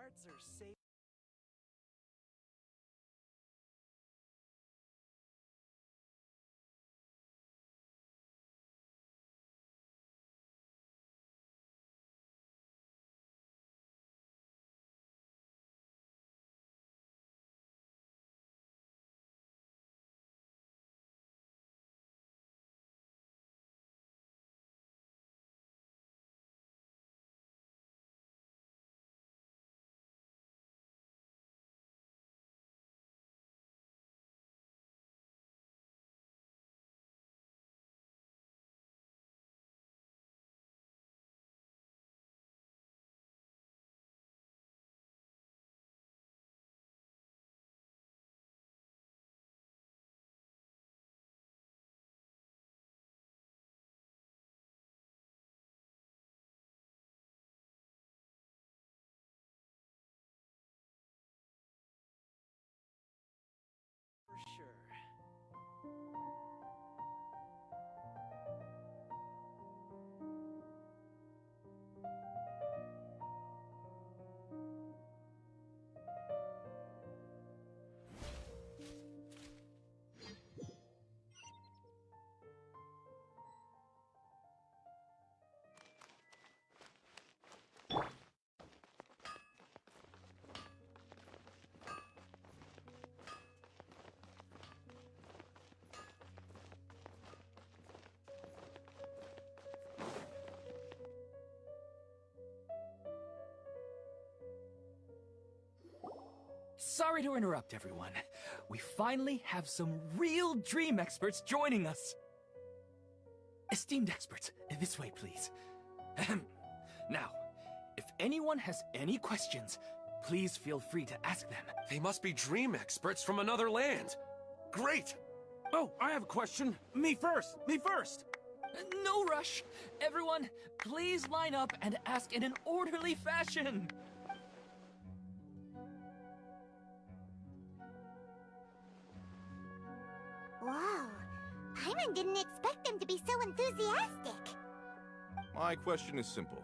parts are safe. For sure. Sorry to interrupt, everyone. We finally have some real dream experts joining us. Esteemed experts, this way, please. Ahem. Now, if anyone has any questions, please feel free to ask them. They must be dream experts from another land. Great! Oh, I have a question. Me first! Me first! No rush. Everyone, please line up and ask in an orderly fashion. Whoa. Paimon didn't expect them to be so enthusiastic. My question is simple.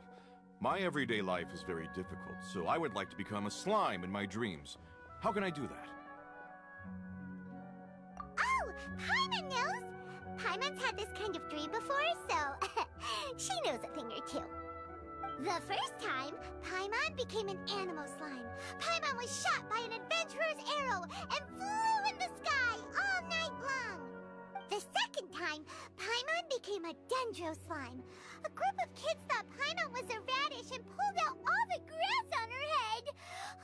My everyday life is very difficult, so I would like to become a slime in my dreams. How can I do that? Oh, Paimon knows! Paimon's had this kind of dream before, so she knows a thing or two. The first time, Paimon became an animal slime. Paimon was shot by an adventurer's arrow and flew in the sky all night long. The second time, Paimon became a dendro slime. A group of kids thought Paimon was a radish and pulled out all the grass on her head.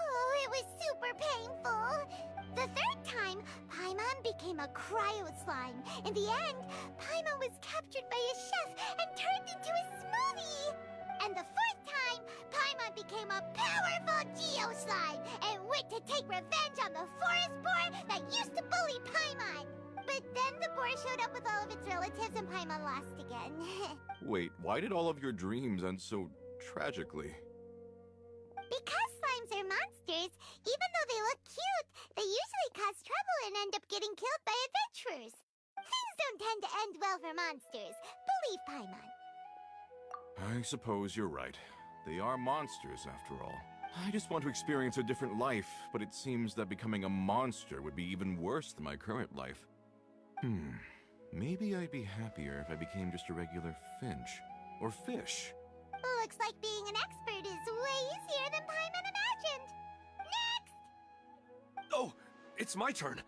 Oh, it was super painful. The third time, Paimon became a cryo slime. In the end, Paimon was captured by a chef and turned into a smoothie. And the fourth time, Paimon became a powerful Geo slime and went to take revenge on the forest boar that used to bully Paimon. But then the boar showed up with all of its relatives and Paimon lost again. Wait, why did all of your dreams end so tragically? Because slimes are monsters, even though they look cute, they usually cause trouble and end up getting killed by adventurers. Things don't tend to end well for monsters. Believe Paimon. I suppose you're right. They are monsters, after all. I just want to experience a different life, but it seems that becoming a monster would be even worse than my current life. Maybe I'd be happier if I became just a regular finch. Or fish. Looks like being an expert is way easier than Paimon imagined. Next! Oh, it's my turn.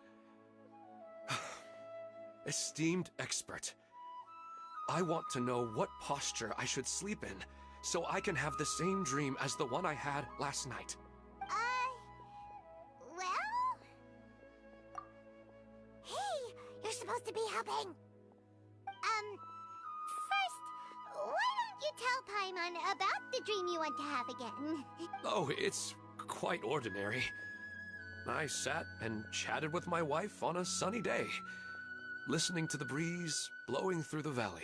Esteemed expert, I want to know what posture I should sleep in so I can have the same dream as the one I had last night. Well? Hey, you're supposed to be helping. First, why don't you tell Paimon about the dream you want to have again? Oh, it's quite ordinary. I sat and chatted with my wife on a sunny day, listening to the breeze blowing through the valley.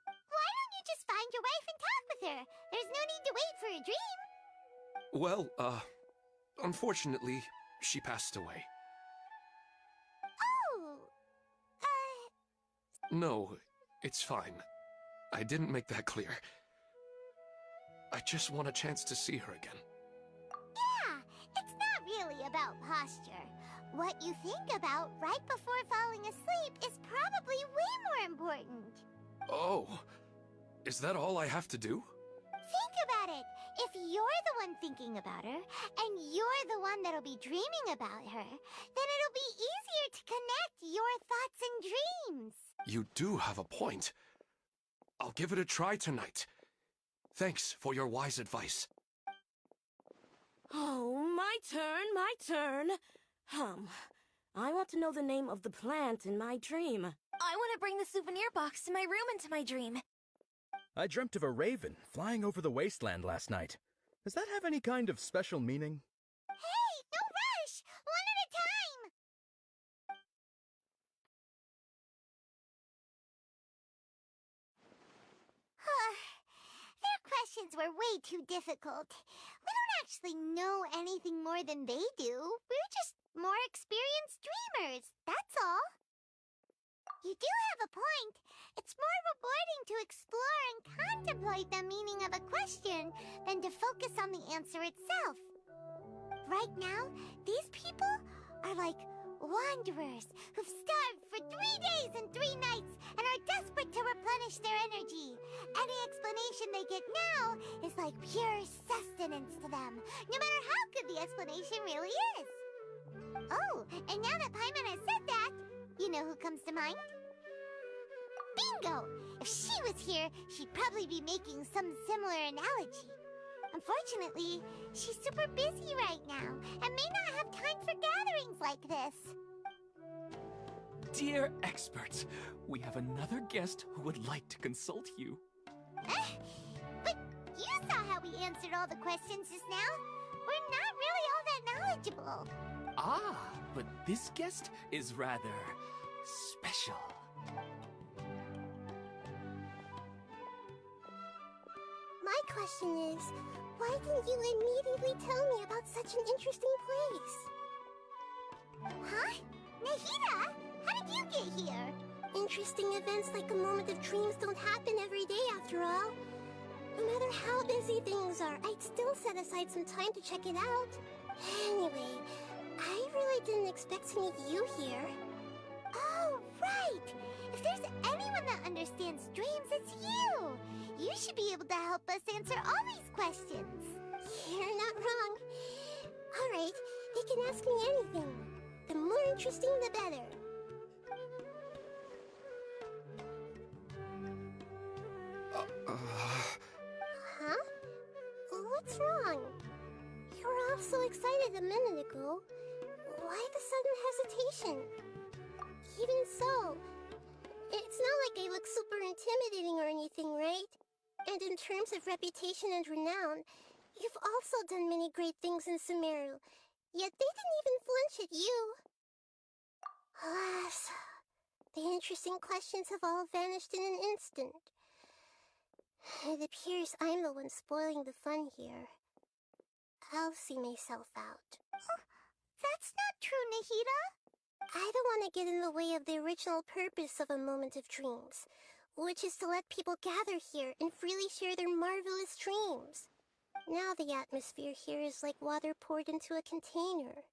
Why don't you just find your wife and talk with her? There's no need to wait for a dream. Well, unfortunately, she passed away. Oh, No, it's fine. I didn't make that clear. I just want a chance to see her again. yeah, about posture. What you think about right before falling asleep is probably way more important. Oh, is that all I have to do? Think about it. If you're the one thinking about her, and you're the one that'll be dreaming about her, then it'll be easier to connect your thoughts and dreams. You do have a point. I'll give it a try tonight. Thanks for your wise advice. Oh, my turn. I want to know the name of the plant in my dream. I want to bring the souvenir box to my room into my dream. I dreamt of a raven flying over the wasteland last night. Does that have any kind of special meaning? Hey, no rush! One at a time! Their questions were way too difficult. We don't actually know anything more than they do. We're just more experienced dreamers, that's all. You do have a point. It's more rewarding to explore and contemplate the meaning of a question than to focus on the answer itself. Right now, these people are like wanderers who've starved for 3 days and 3 nights and are desperate to replenish their energy. Any explanation they get now is like pure sustenance to them, no matter how good the explanation really is. Oh, and now that Paimon has said that, you know who comes to mind? Bingo! If she was here, she'd probably be making some similar analogy. Unfortunately, she's super busy right now and may not have time for gatherings like this. Dear experts, we have another guest who would like to consult you. But you saw how we answered all the questions just now. We're not really all that knowledgeable. Ah, but this guest is rather special. My question is, why didn't you immediately tell me about such an interesting place? Huh? Nahida? How did you get here? Interesting events like a moment of dreams don't happen every day after all. No matter how busy things are, I'd still set aside some time to check it out. Anyway, I really didn't expect to meet you here. Oh, right! If there's anyone that understands dreams, it's you! You should be able to help us answer all these questions. You're not wrong. Alright, they can ask me anything. The more interesting, the better. Huh? What's wrong? You were all so excited a minute ago. Why the sudden hesitation? Even so, it's not like I look super intimidating or anything, right? And in terms of reputation and renown, you've also done many great things in Sumeru, yet they didn't even flinch at you. Alas, the interesting questions have all vanished in an instant. It appears I'm the one spoiling the fun here. I'll see myself out. That's not true, Nahida. I don't want to get in the way of the original purpose of a moment of dreams, which is to let people gather here and freely share their marvelous dreams. Now the atmosphere here is like water poured into a container.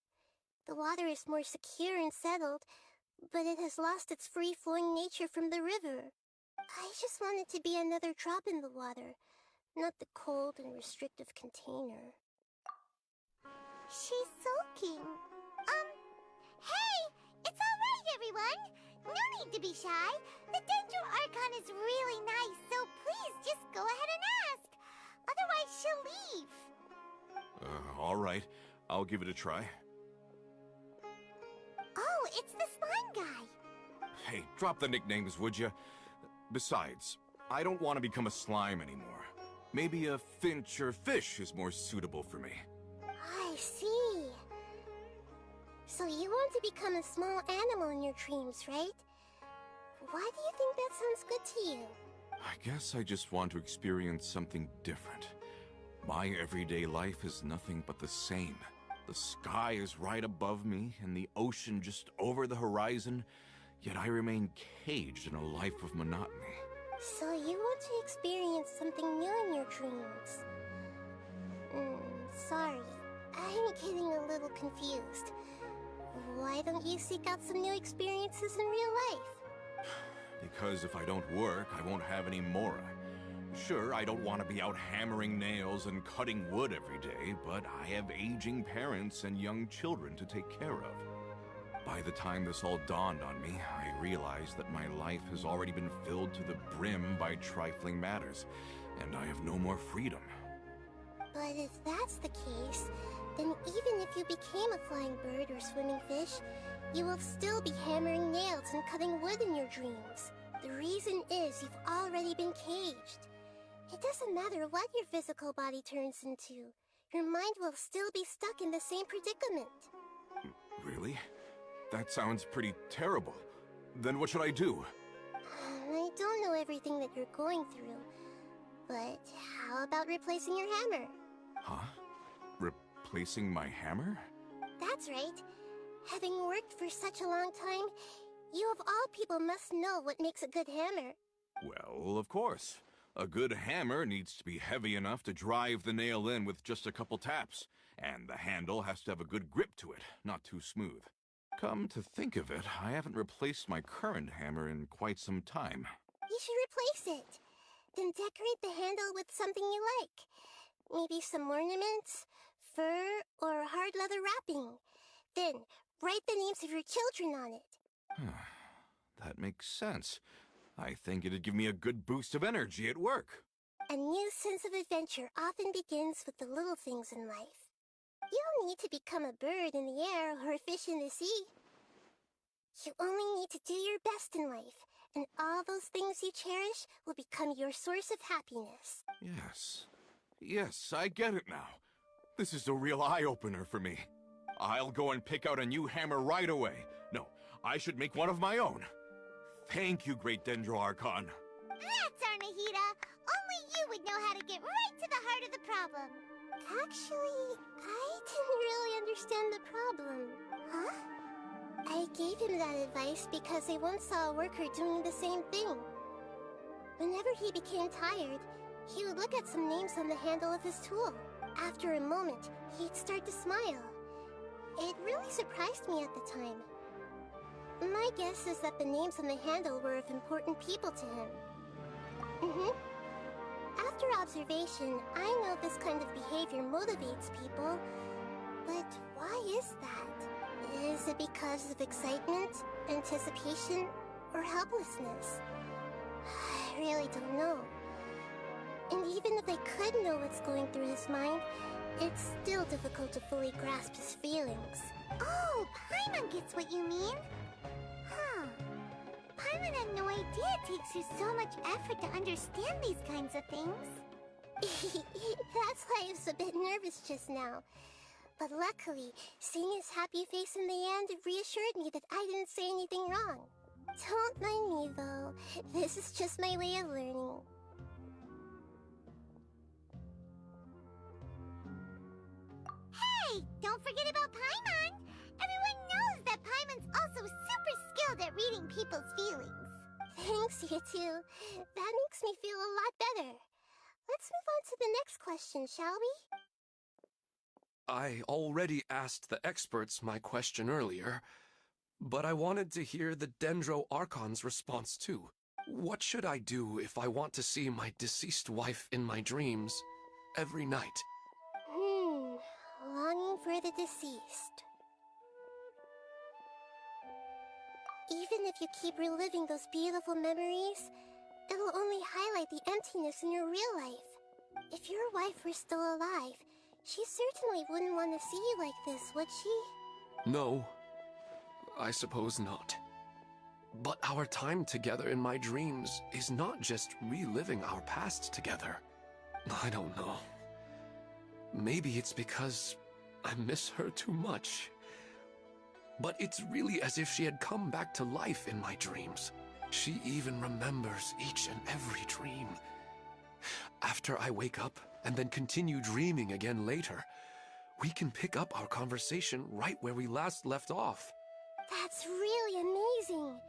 The water is more secure and settled, but it has lost its free-flowing nature from the river. I just want it to be another drop in the water, not the cold and restrictive container. She's sulking. Hey! It's all right, everyone! No need to be shy. The Dendro Archon is really nice, so please just go ahead and ask. Otherwise, she'll leave. All right. I'll give it a try. Oh, it's the slime guy. Hey, drop the nicknames, would you? Besides, I don't want to become a slime anymore. Maybe a finch or fish is more suitable for me. I see. So you want to become a small animal in your dreams, right? Why do you think that sounds good to you? I guess I just want to experience something different. My everyday life is nothing but the same. The sky is right above me, and the ocean just over the horizon, yet I remain caged in a life of monotony. So you want to experience something new in your dreams? Sorry. I'm getting a little confused. Why don't you seek out some new experiences in real life? Because if I don't work, I won't have any Mora. Sure, I don't want to be out hammering nails and cutting wood every day, but I have aging parents and young children to take care of. By the time this all dawned on me, I realized that my life has already been filled to the brim by trifling matters, and I have no more freedom. But if that's the case, then even if you became a flying bird or swimming fish, you will still be hammering nails and cutting wood in your dreams. The reason is you've already been caged. It doesn't matter what your physical body turns into. Your mind will still be stuck in the same predicament. Really? That sounds pretty terrible. Then what should I do? I don't know everything that you're going through, but how about replacing your hammer? Huh? Replacing my hammer? That's right. Having worked for such a long time, you of all people must know what makes a good hammer. Well, of course. A good hammer needs to be heavy enough to drive the nail in with just a couple taps, and the handle has to have a good grip to it, not too smooth. Come to think of it, I haven't replaced my current hammer in quite some time. You should replace it. Then decorate the handle with something you like. Maybe some ornaments, fur, or hard leather wrapping. Then, write the names of your children on it. That makes sense. I think it'd give me a good boost of energy at work. A new sense of adventure often begins with the little things in life. You don't need to become a bird in the air or a fish in the sea. You only need to do your best in life, and all those things you cherish will become your source of happiness. Yes, I get it now. This is a real eye-opener for me. I'll go and pick out a new hammer right away. No, I should make one of my own. Thank you, Great Dendro Archon. That's Arnahida. Only you would know how to get right to the heart of the problem. Actually, I didn't really understand the problem. Huh? I gave him that advice because I once saw a worker doing the same thing. Whenever he became tired, he would look at some names on the handle of his tool. After a moment, he'd start to smile. It really surprised me at the time. My guess is that the names on the handle were of important people to him. After observation, I know this kind of behavior motivates people. But why is that? Is it because of excitement, anticipation, or helplessness? I really don't know. And even if I could know what's going through his mind, it's still difficult to fully grasp his feelings. Oh, Paimon gets what you mean. Huh. Paimon had no idea it takes you so much effort to understand these kinds of things. That's why I was a bit nervous just now. But luckily, seeing his happy face in the end reassured me that I didn't say anything wrong. Don't mind me, though. This is just my way of learning. Hey, don't forget about Paimon! Everyone knows that Paimon's also super skilled at reading people's feelings. Thanks, you two. That makes me feel a lot better. Let's move on to the next question, shall we? I already asked the experts my question earlier, but I wanted to hear the Dendro Archon's response too. What should I do if I want to see my deceased wife in my dreams every night? Longing for the deceased. Even if you keep reliving those beautiful memories, it will only highlight the emptiness in your real life. If your wife were still alive, she certainly wouldn't want to see you like this, would she? No, I suppose not. But our time together in my dreams is not just reliving our past together. I don't know. Maybe it's because I miss her too much. But it's really as if she had come back to life in my dreams. She even remembers each and every dream. After I wake up and then continue dreaming again later, we can pick up our conversation right where we last left off. That's really amazing.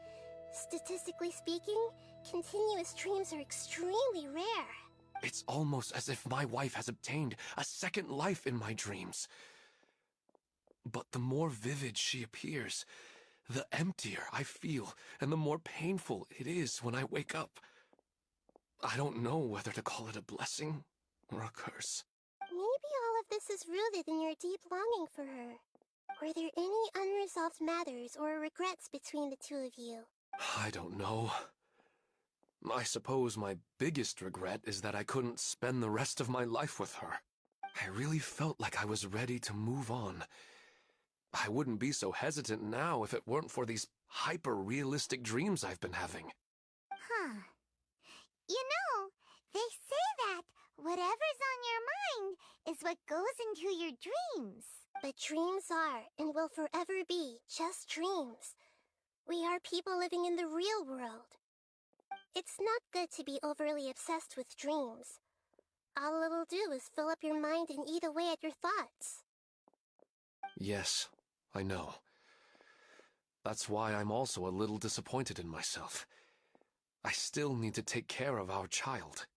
Statistically speaking, continuous dreams are extremely rare. It's almost as if my wife has obtained a second life in my dreams. But the more vivid she appears, the emptier I feel, and the more painful it is when I wake up. I don't know whether to call it a blessing or a curse. Maybe all of this is rooted in your deep longing for her. Were there any unresolved matters or regrets between the two of you? I don't know. I suppose my biggest regret is that I couldn't spend the rest of my life with her. I really felt like I was ready to move on. I wouldn't be so hesitant now if it weren't for these hyper-realistic dreams I've been having. Huh. You know, they say that whatever's on your mind is what goes into your dreams. But dreams are, and will forever be, just dreams. We are people living in the real world. It's not good to be overly obsessed with dreams. All it'll do is fill up your mind and eat away at your thoughts. Yes, I know. That's why I'm also a little disappointed in myself. I still need to take care of our child.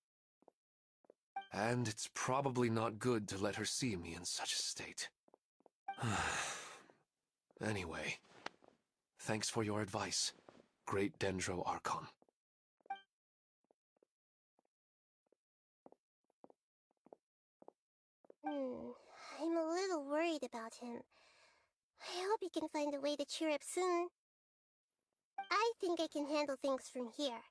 And it's probably not good to let her see me in such a state. Anyway, thanks for your advice, Great Dendro Archon. I'm a little worried about him. I hope he can find a way to cheer up soon. I think I can handle things from here.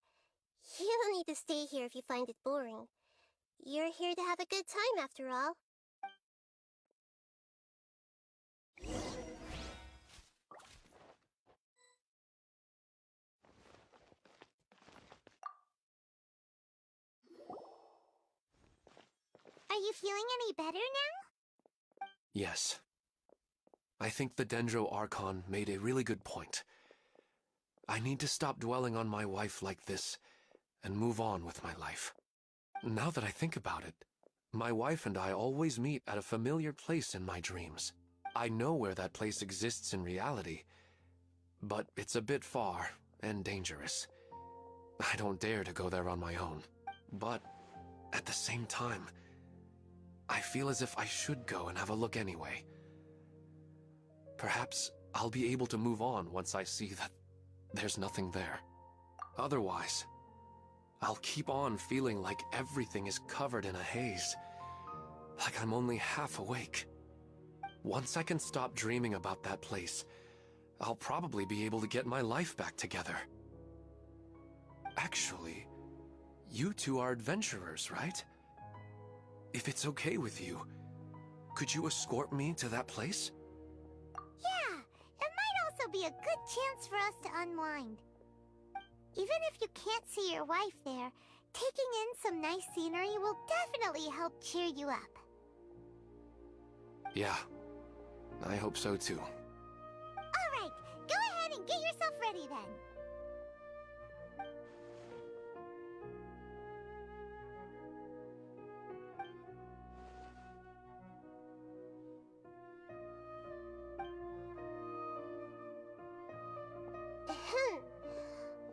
You don't need to stay here if you find it boring. You're here to have a good time, after all. Are you feeling any better now? Yes. I think the Dendro Archon made a really good point. I need to stop dwelling on my wife like this and move on with my life. Now that I think about it, my wife and I always meet at a familiar place in my dreams. I know where that place exists in reality, but it's a bit far and dangerous. I don't dare to go there on my own. But at the same time, I feel as if I should go and have a look anyway. Perhaps I'll be able to move on once I see that there's nothing there. Otherwise, I'll keep on feeling like everything is covered in a haze, like I'm only half awake. Once I can stop dreaming about that place, I'll probably be able to get my life back together. Actually, you two are adventurers, right? If it's okay with you, could you escort me to that place? Yeah, it might also be a good chance for us to unwind. Even if you can't see your wife there, taking in some nice scenery will definitely help cheer you up. Yeah, I hope so too. Alright, go ahead and get yourself ready then.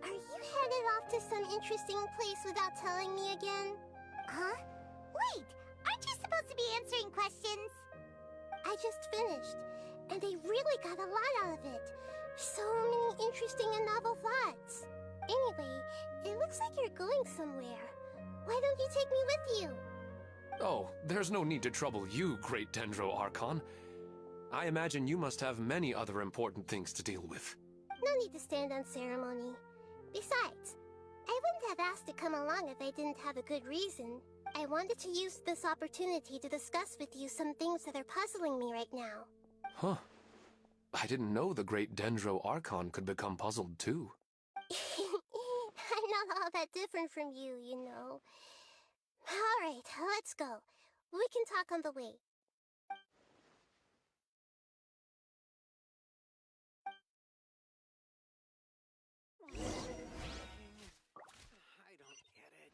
Are you headed off to some interesting place without telling me again? Huh? Wait, aren't you supposed to be answering questions? I just finished, and they really got a lot out of it. So many interesting and novel thoughts. Anyway, it looks like you're going somewhere. Why don't you take me with you? Oh, there's no need to trouble you, Great Dendro Archon. I imagine you must have many other important things to deal with. No need to stand on ceremony. Besides, I wouldn't have asked to come along if I didn't have a good reason. I wanted to use this opportunity to discuss with you some things that are puzzling me right now. Huh. I didn't know the Great Dendro Archon could become puzzled too. I'm not all that different from you, you know. Alright, let's go. We can talk on the way. I don't get it.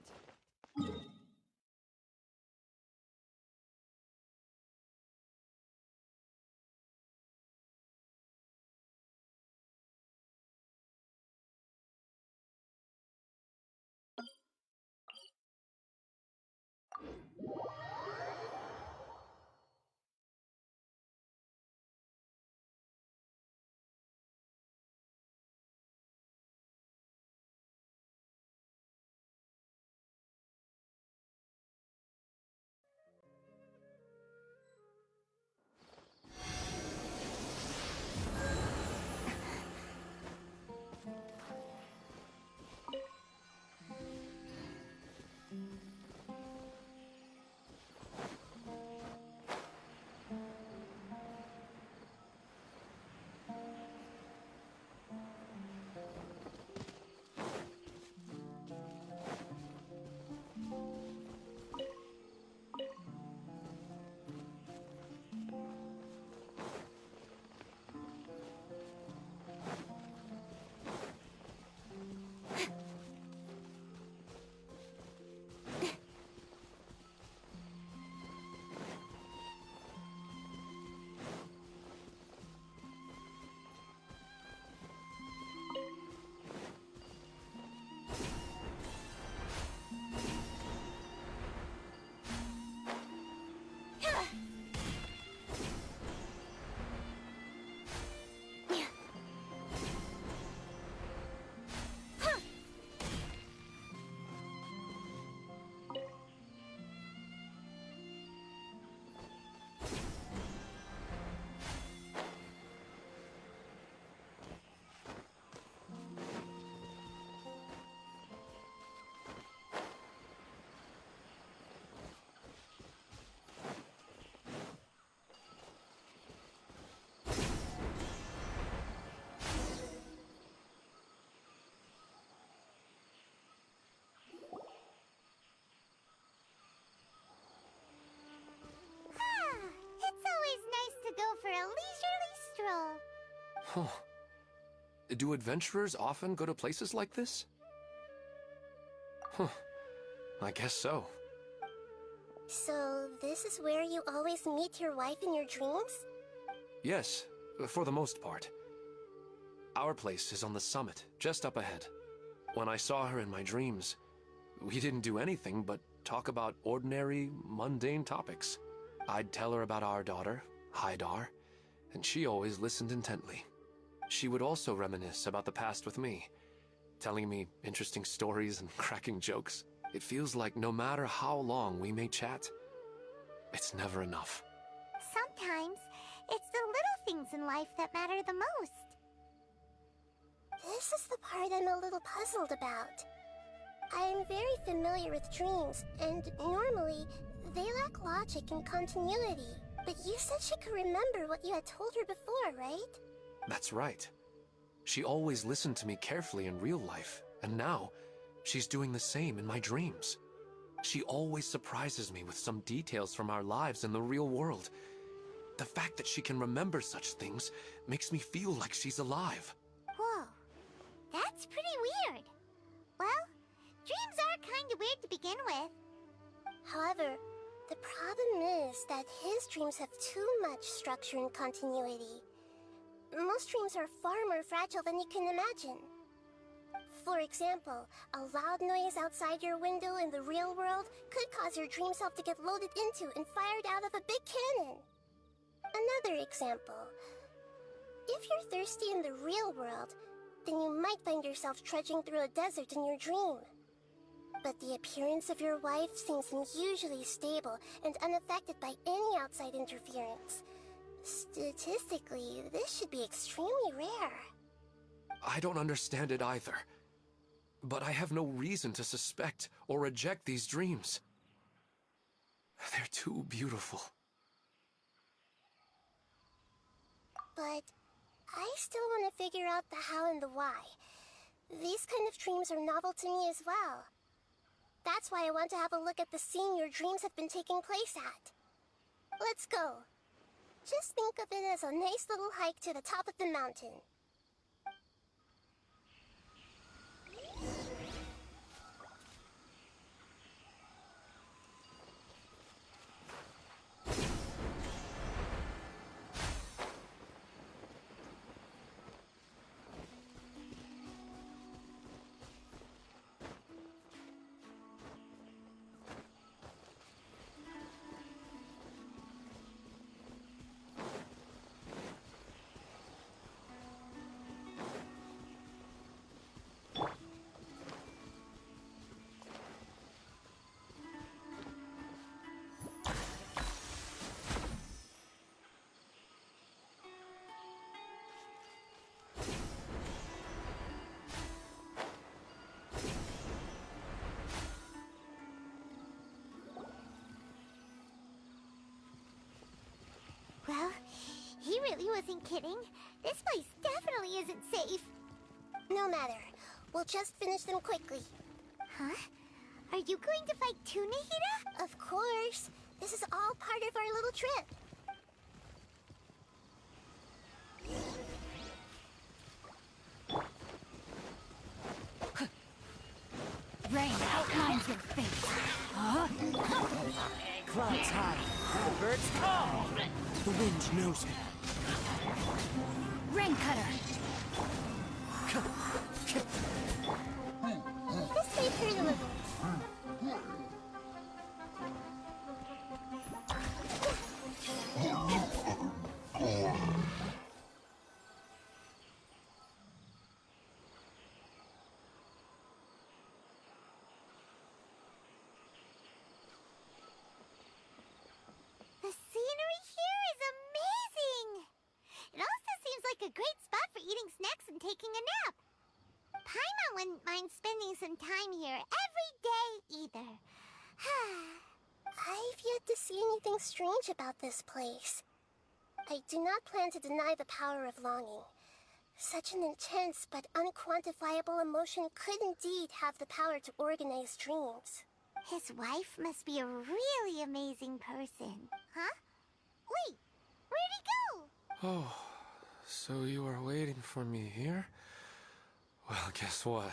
Huh. Do adventurers often go to places like this? Huh. I guess so. So, this is where you always meet your wife in your dreams? Yes, for the most part. Our place is on the summit, just up ahead. When I saw her in my dreams, we didn't do anything but talk about ordinary, mundane topics. I'd tell her about our daughter, Haidar, and she always listened intently. She would also reminisce about the past with me, telling me interesting stories and cracking jokes. It feels like no matter how long we may chat, it's never enough. Sometimes, it's the little things in life that matter the most. This is the part I'm a little puzzled about. I am very familiar with dreams, and normally, they lack logic and continuity. But you said she could remember what you had told her before, right? That's right. She always listened to me carefully in real life, and now, she's doing the same in my dreams. She always surprises me with some details from our lives in the real world. The fact that she can remember such things makes me feel like she's alive. Whoa, that's pretty weird. Well, dreams are kind of weird to begin with. However, the problem is that his dreams have too much structure and continuity. Most dreams are far more fragile than you can imagine. For example, a loud noise outside your window in the real world could cause your dream self to get loaded into and fired out of a big cannon. Another example. If you're thirsty in the real world, then you might find yourself trudging through a desert in your dream. But the appearance of your wife seems unusually stable and unaffected by any outside interference. Statistically, this should be extremely rare. I don't understand it either. But I have no reason to suspect or reject these dreams. They're too beautiful. But I still want to figure out the how and the why. These kind of dreams are novel to me as well. That's why I want to have a look at the scene your dreams have been taking place at. Let's go. Just think of it as a nice little hike to the top of the mountain. Well, he really wasn't kidding. This place definitely isn't safe. No matter. We'll just finish them quickly. Huh? Are you going to fight too, Nahida? Of course. This is all part of our little trip. Rain outlines your face. Huh? Clouds high, the birds call. The wind knows me. Rain cutter. This may hurt a little. The scenery here is amazing! It also seems like a great spot for eating snacks and taking a nap. Paimon wouldn't mind spending some time here every day either. I've yet to see anything strange about this place. I do not plan to deny the power of longing. Such an intense but unquantifiable emotion could indeed have the power to organize dreams. His wife must be a really amazing person. Huh? Wait, where'd he go? Oh, So you are waiting for me here? Well, guess what?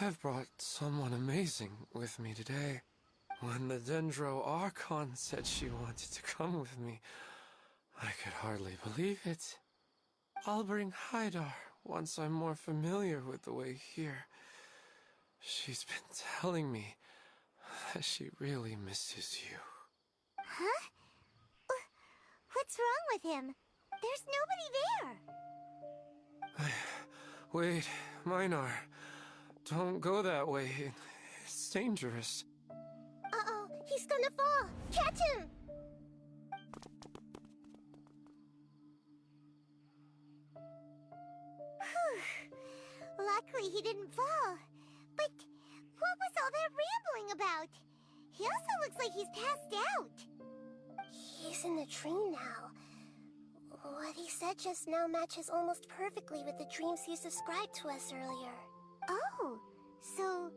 I've brought someone amazing with me today. When the Dendro Archon said she wanted to come with me, I could hardly believe it. I'll bring Haidar once I'm more familiar with the way here. She's been telling me that she really misses you. Huh? What's wrong with him? There's nobody there. Wait, Minar. Don't go that way. It's dangerous. Uh-oh, he's gonna fall! Catch him! Luckily he didn't fall. But what was all that rambling about? He also looks like he's passed out. He's in the dream now. What he said just now matches almost perfectly with the dreams he's described to us earlier. Oh, so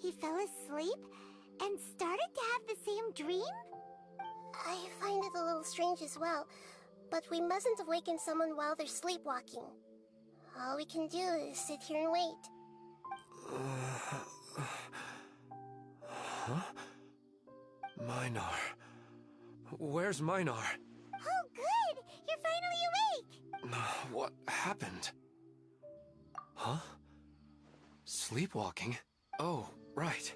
he fell asleep and started to have the same dream? I find it a little strange as well, but we mustn't awaken someone while they're sleepwalking. All we can do is sit here and wait. Huh? Minar. Where's Minar? Oh, good! You're finally awake! What happened? Huh? Sleepwalking? Oh, right.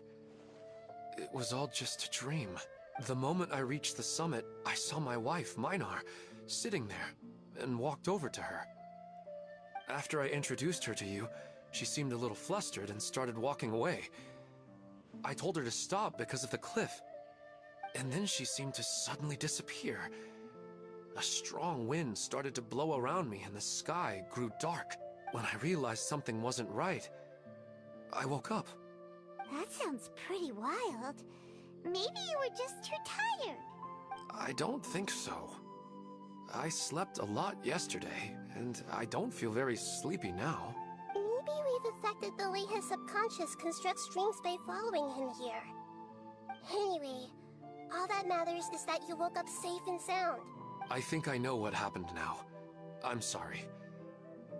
It was all just a dream. The moment I reached the summit, I saw my wife, Minar, sitting there, and walked over to her. After I introduced her to you, she seemed a little flustered and started walking away. I told her to stop because of the cliff, and then she seemed to suddenly disappear. A strong wind started to blow around me and the sky grew dark. When I realized something wasn't right, I woke up. That sounds pretty wild. Maybe you were just too tired. I don't think so. I slept a lot yesterday, and I don't feel very sleepy now. Maybe we've affected the way his subconscious constructs dreams by following him here. Anyway, all that matters is that you woke up safe and sound. I think I know what happened now. I'm sorry.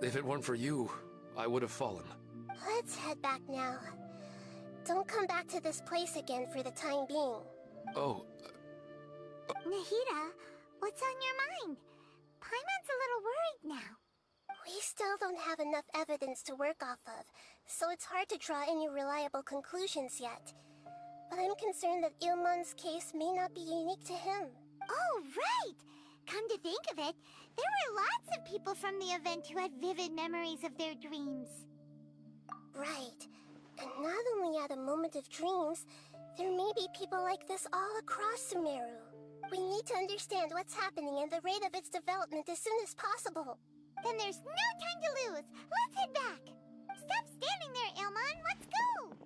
If it weren't for you, I would have fallen. Let's head back now. Don't come back to this place again for the time being. Oh. Nahida, what's on your mind? Paimon's a little worried now. We still don't have enough evidence to work off of, so it's hard to draw any reliable conclusions yet. But I'm concerned that Ilmon's case may not be unique to him. Oh, right! Come to think of it, there were lots of people from the event who had vivid memories of their dreams. Right. And not only at a moment of dreams, there may be people like this all across Sumeru. We need to understand what's happening and the rate of its development as soon as possible. Then there's no time to lose. Let's head back. Stop standing there, Ilmon. Let's go.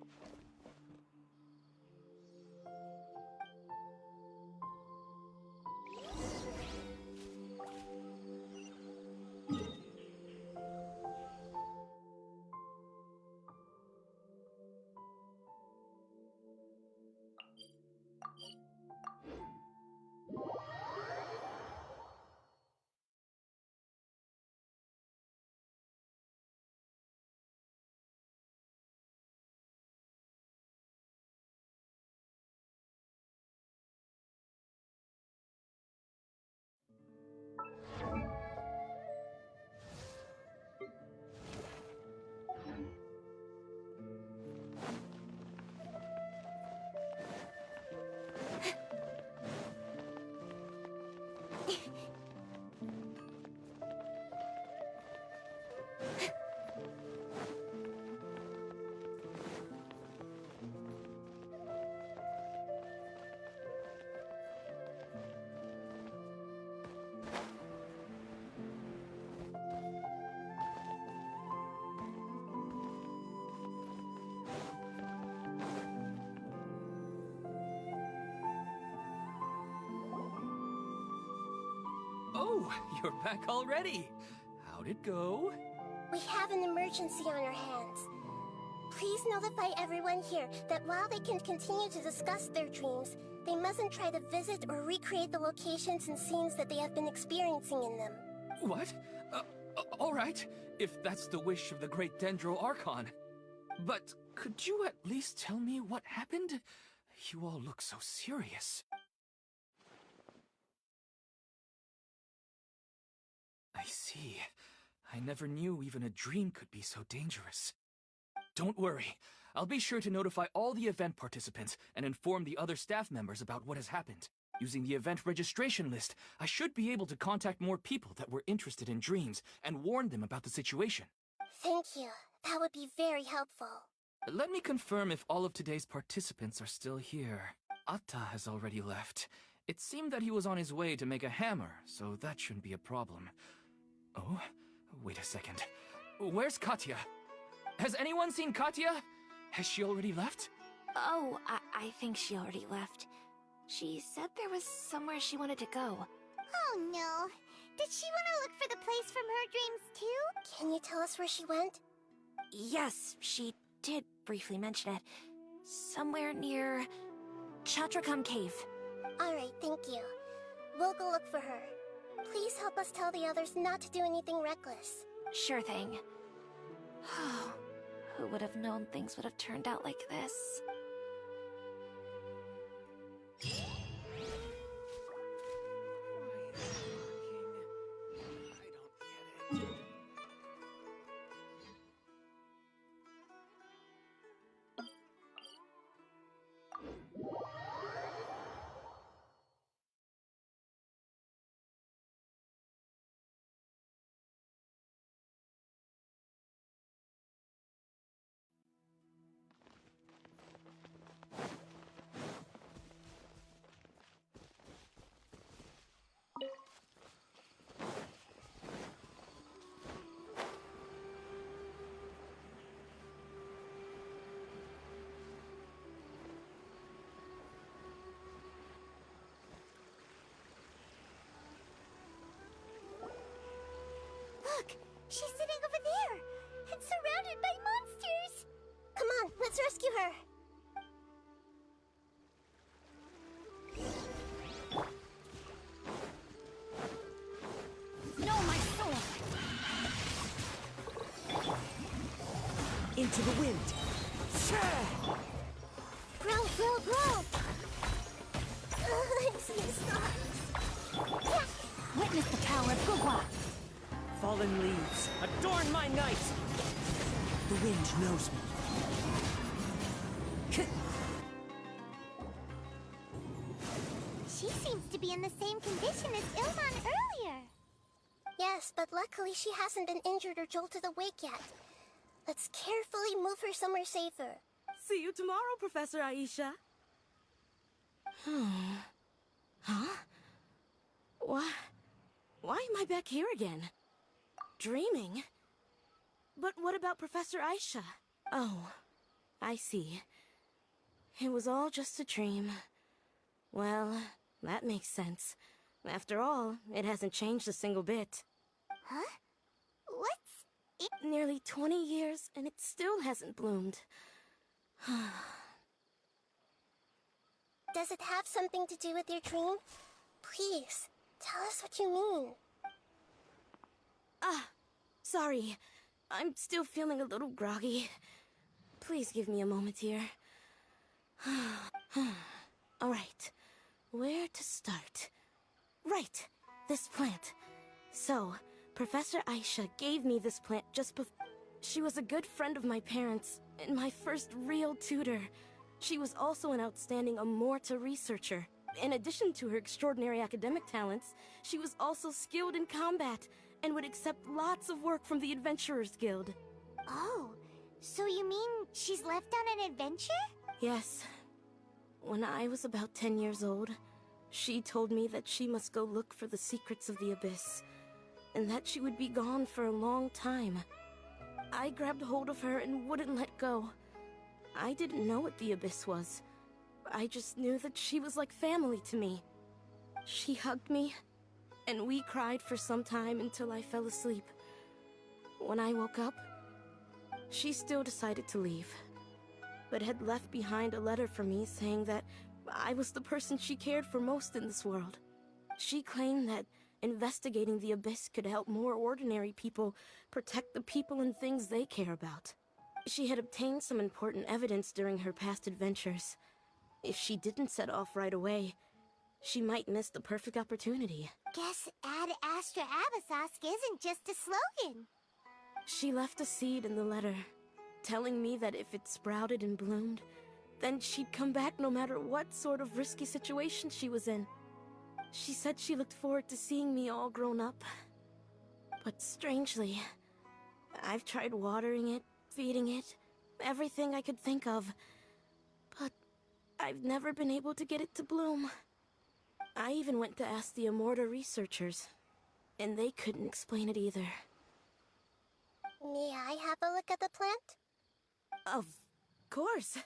Oh, you're back already. How'd it go? We have an emergency on our hands. Please notify everyone here that while they can continue to discuss their dreams, they mustn't try to visit or recreate the locations and scenes that they have been experiencing in them. What? All right, if that's the wish of the great Dendro Archon. But could you at least tell me what happened? You all look so serious. I see. I never knew even a dream could be so dangerous. Don't worry. I'll be sure to notify all the event participants and inform the other staff members about what has happened. Using the event registration list, I should be able to contact more people that were interested in dreams and warn them about the situation. Thank you. That would be very helpful. Let me confirm if all of today's participants are still here. Atta has already left. It seemed that he was on his way to make a hammer, so that shouldn't be a problem. Oh, wait a second. Where's Katya? Has anyone seen Katya? Has she already left? Oh, I think she already left. She said there was somewhere she wanted to go. Oh no. Did she want to look for the place from her dreams too? Can you tell us where she went? Yes, she did briefly mention it. Somewhere near Chatrakam Cave. Alright, thank you. We'll go look for her. Please help us tell the others not to do anything reckless. Sure thing. Who would have known things would have turned out like this? Look! She's sitting over there! And surrounded by monsters! Come on, let's rescue her! No, my sword! Into the wind! Grow, grow, grow! I'm seeing stars! Witness the power of Guhua! Fallen leaves, adorn my night! The wind knows me. She seems to be in the same condition as Ilman earlier. Yes, but luckily she hasn't been injured or jolted awake yet. Let's carefully move her somewhere safer. See you tomorrow, Professor Aisha. Huh? Why am I back here again? Dreaming? But what about Professor Aisha? Oh, I see. It was all just a dream. Well, that makes sense. After all, it hasn't changed a single bit. Huh? What's... Nearly 20 years, and it still hasn't bloomed. Does it have something to do with your dream? Please, tell us what you mean. Sorry. I'm still feeling a little groggy. Please give me a moment here. Alright. Where to start? Right. This plant. So, Professor Aisha gave me this plant just before... She was a good friend of my parents, and my first real tutor. She was also an outstanding Amorta researcher. In addition to her extraordinary academic talents, she was also skilled in combat, and would accept lots of work from the Adventurers Guild. Oh, so you mean she's left on an adventure? Yes. When I was about 10 years old, she told me that she must go look for the secrets of the Abyss, and that she would be gone for a long time. I grabbed hold of her and wouldn't let go. I didn't know what the Abyss was. I just knew that she was like family to me. She hugged me, and we cried for some time until I fell asleep. When I woke up, she still decided to leave, but had left behind a letter for me saying that I was the person she cared for most in this world. She claimed that investigating the Abyss could help more ordinary people protect the people and things they care about. She had obtained some important evidence during her past adventures. If she didn't set off right away, she might miss the perfect opportunity. Guess Ad Astra Abyssosque isn't just a slogan. She left a seed in the letter, telling me that if it sprouted and bloomed, then she'd come back no matter what sort of risky situation she was in. She said she looked forward to seeing me all grown up. But strangely, I've tried watering it, feeding it, everything I could think of. But I've never been able to get it to bloom. I even went to ask the Immorta researchers, and they couldn't explain it either. May I have a look at the plant? Of course.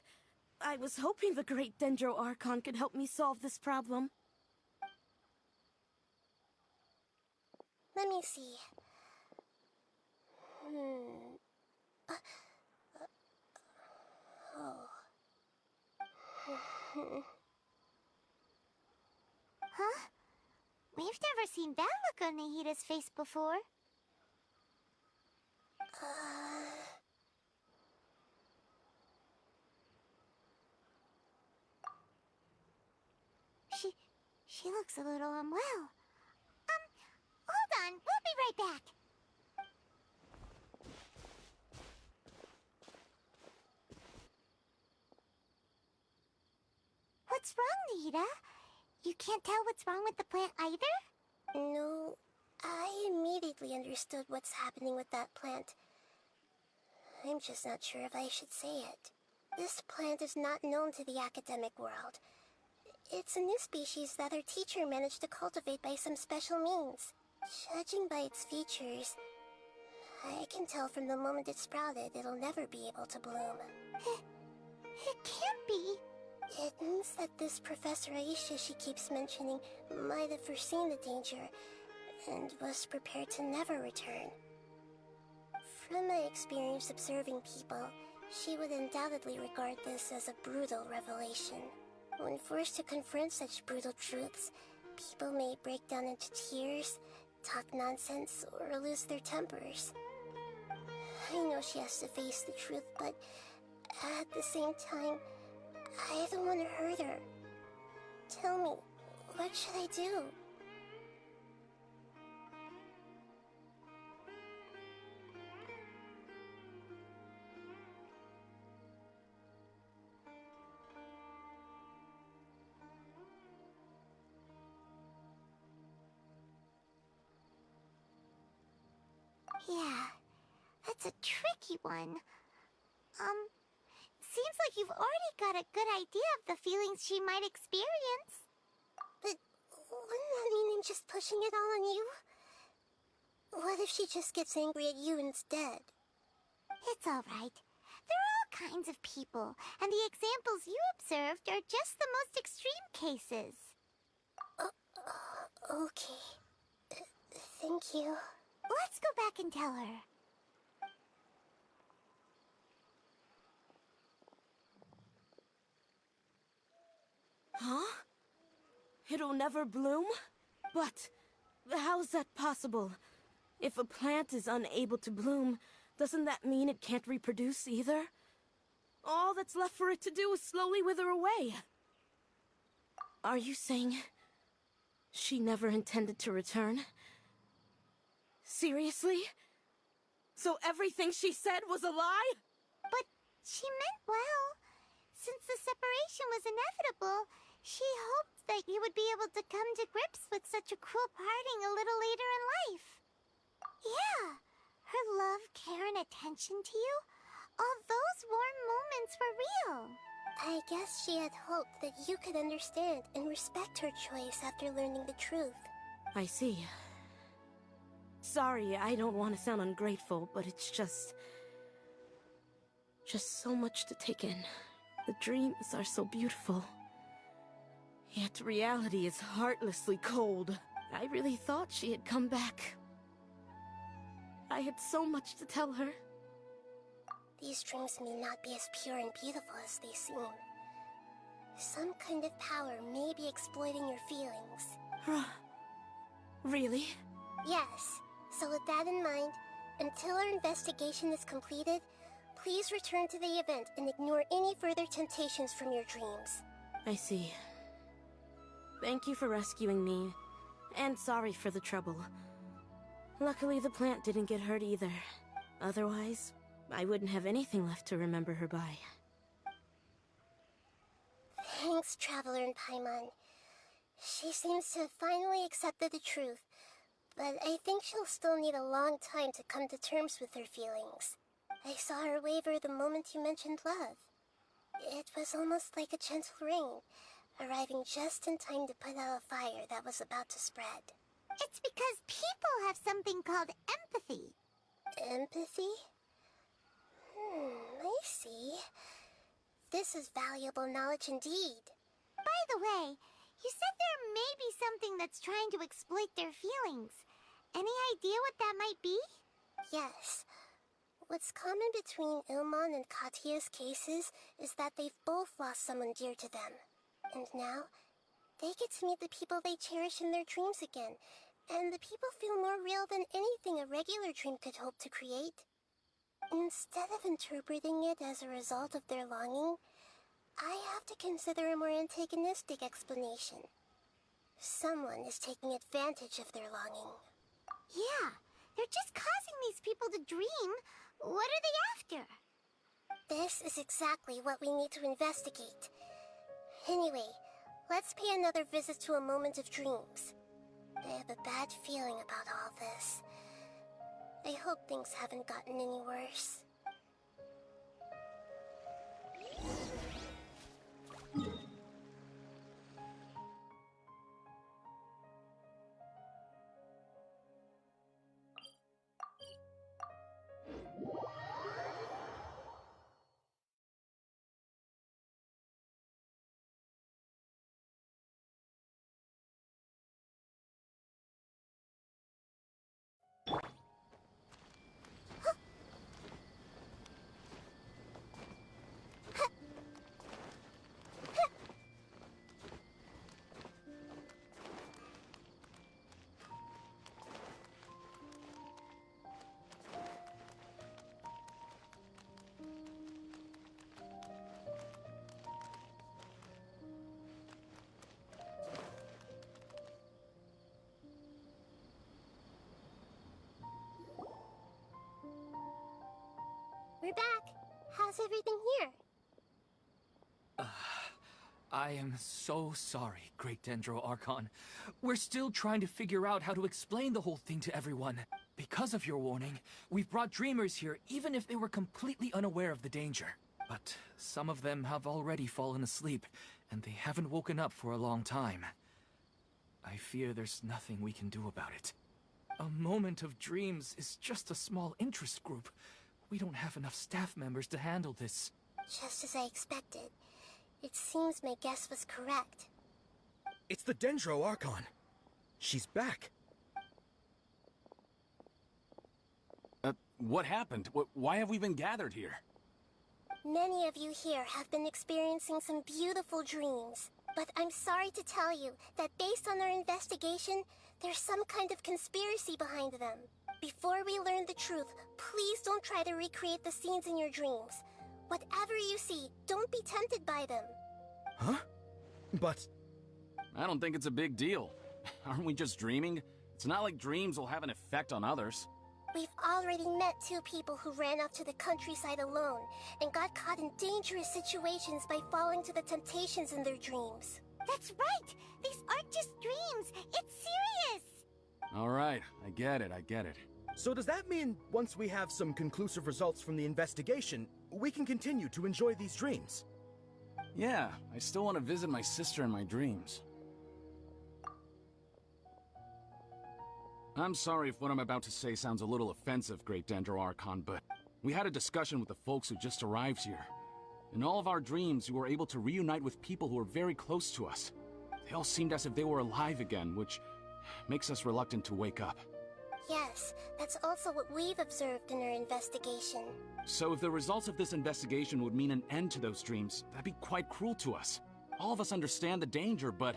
I was hoping the great Dendro Archon could help me solve this problem. Let me see. Huh? We've never seen that look on Nahida's face before. She looks a little unwell. Hold on, we'll be right back. What's wrong, Nahida? You can't tell what's wrong with the plant either? No, I immediately understood what's happening with that plant. I'm just not sure if I should say it. This plant is not known to the academic world. It's a new species that our teacher managed to cultivate by some special means. Judging by its features, I can tell from the moment it sprouted it'll never be able to bloom. It can't be. It means that this Professor Aisha she keeps mentioning might have foreseen the danger and was prepared to never return. From my experience observing people, she would undoubtedly regard this as a brutal revelation. When forced to confront such brutal truths, people may break down into tears, talk nonsense, or lose their tempers. I know she has to face the truth, but at the same time, I don't want to hurt her. Tell me, what should I do? Yeah, that's a tricky one. Seems like you've already got a good idea of the feelings she might experience. But wouldn't that mean I'm just pushing it all on you? What if she just gets angry at you instead? It's alright. There are all kinds of people, and the examples you observed are just the most extreme cases. Okay. Thank you. Let's go back and tell her. Huh? It'll never bloom? But how's that possible? If a plant is unable to bloom, doesn't that mean it can't reproduce either? All that's left for it to do is slowly wither away. Are you saying she never intended to return? Seriously? So everything she said was a lie? But she meant well. Since the separation was inevitable, she hoped that you would be able to come to grips with such a cruel parting a little later in life. Yeah, her love, care, and attention to you, all those warm moments were real. I guess she had hoped that you could understand and respect her choice after learning the truth. I see. Sorry, I don't want to sound ungrateful, but it's just so much to take in. The dreams are so beautiful. Yet reality is heartlessly cold. I really thought she had come back. I had so much to tell her. These dreams may not be as pure and beautiful as they seem. Some kind of power may be exploiting your feelings. Really? Yes. So with that in mind, until our investigation is completed, please return to the event and ignore any further temptations from your dreams. I see. Thank you for rescuing me, and sorry for the trouble. Luckily, the plant didn't get hurt either. Otherwise, I wouldn't have anything left to remember her by. Thanks, Traveler and Paimon. She seems to have finally accepted the truth, but I think she'll still need a long time to come to terms with her feelings. I saw her waver the moment you mentioned love. It was almost like a gentle rain, arriving just in time to put out a fire that was about to spread. It's because people have something called empathy. Empathy? I see. This is valuable knowledge indeed. By the way, you said there may be something that's trying to exploit their feelings. Any idea what that might be? Yes. What's common between Ilmon and Katia's cases is that they've both lost someone dear to them. And now, they get to meet the people they cherish in their dreams again, and the people feel more real than anything a regular dream could hope to create. Instead of interpreting it as a result of their longing, I have to consider a more antagonistic explanation. Someone is taking advantage of their longing. Yeah, they're just causing these people to dream. What are they after? This is exactly what we need to investigate. Anyway, let's pay another visit to a moment of dreams. I have a bad feeling about all this. I hope things haven't gotten any worse. We're back. How's everything here? I am so sorry, Great Dendro Archon. We're still trying to figure out how to explain the whole thing to everyone. Because of your warning, we've brought dreamers here even if they were completely unaware of the danger. But some of them have already fallen asleep, and they haven't woken up for a long time. I fear there's nothing we can do about it. A moment of dreams is just a small interest group. We don't have enough staff members to handle this. Just as I expected. It seems my guess was correct. It's the Dendro Archon. She's back. What happened? Why have we been gathered here? Many of you here have been experiencing some beautiful dreams. But I'm sorry to tell you that based on our investigation, there's some kind of conspiracy behind them. Before we learn the truth, please don't try to recreate the scenes in your dreams. Whatever you see, don't be tempted by them. Huh? But... I don't think it's a big deal. Aren't we just dreaming? It's not like dreams will have an effect on others. We've already met two people who ran off to the countryside alone and got caught in dangerous situations by falling to the temptations in their dreams. That's right! These aren't just dreams! It's serious! Alright, I get it. So does that mean once we have some conclusive results from the investigation, we can continue to enjoy these dreams? Yeah, I still want to visit my sister in my dreams. I'm sorry if what I'm about to say sounds a little offensive, Great Dendro Archon, but we had a discussion with the folks who just arrived here. In all of our dreams, we were able to reunite with people who were very close to us. They all seemed as if they were alive again, which makes us reluctant to wake up. Yes, that's also what we've observed in our investigation. So if the results of this investigation would mean an end to those dreams, that'd be quite cruel to us. All of us understand the danger, but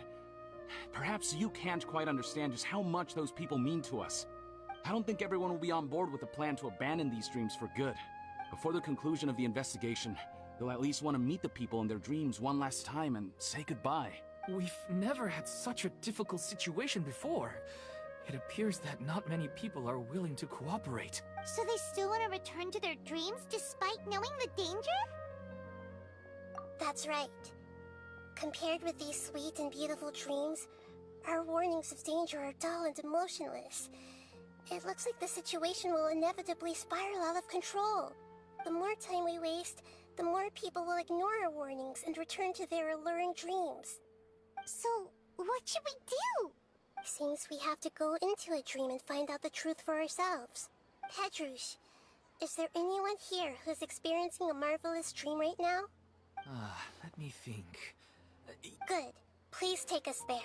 Perhaps you can't quite understand just how much those people mean to us. I don't think everyone will be on board with the plan to abandon these dreams for good. Before the conclusion of the investigation, they'll at least want to meet the people in their dreams one last time and say goodbye. We've never had such a difficult situation before. It appears that not many people are willing to cooperate. So they still want to return to their dreams despite knowing the danger? That's right. Compared with these sweet and beautiful dreams, our warnings of danger are dull and emotionless. It looks like the situation will inevitably spiral out of control. The more time we waste, the more people will ignore our warnings and return to their alluring dreams. So, what should we do? Seems we have to go into a dream and find out the truth for ourselves. Pedrush, is there anyone here who's experiencing a marvelous dream right now? Let me think. Good. Please take us there.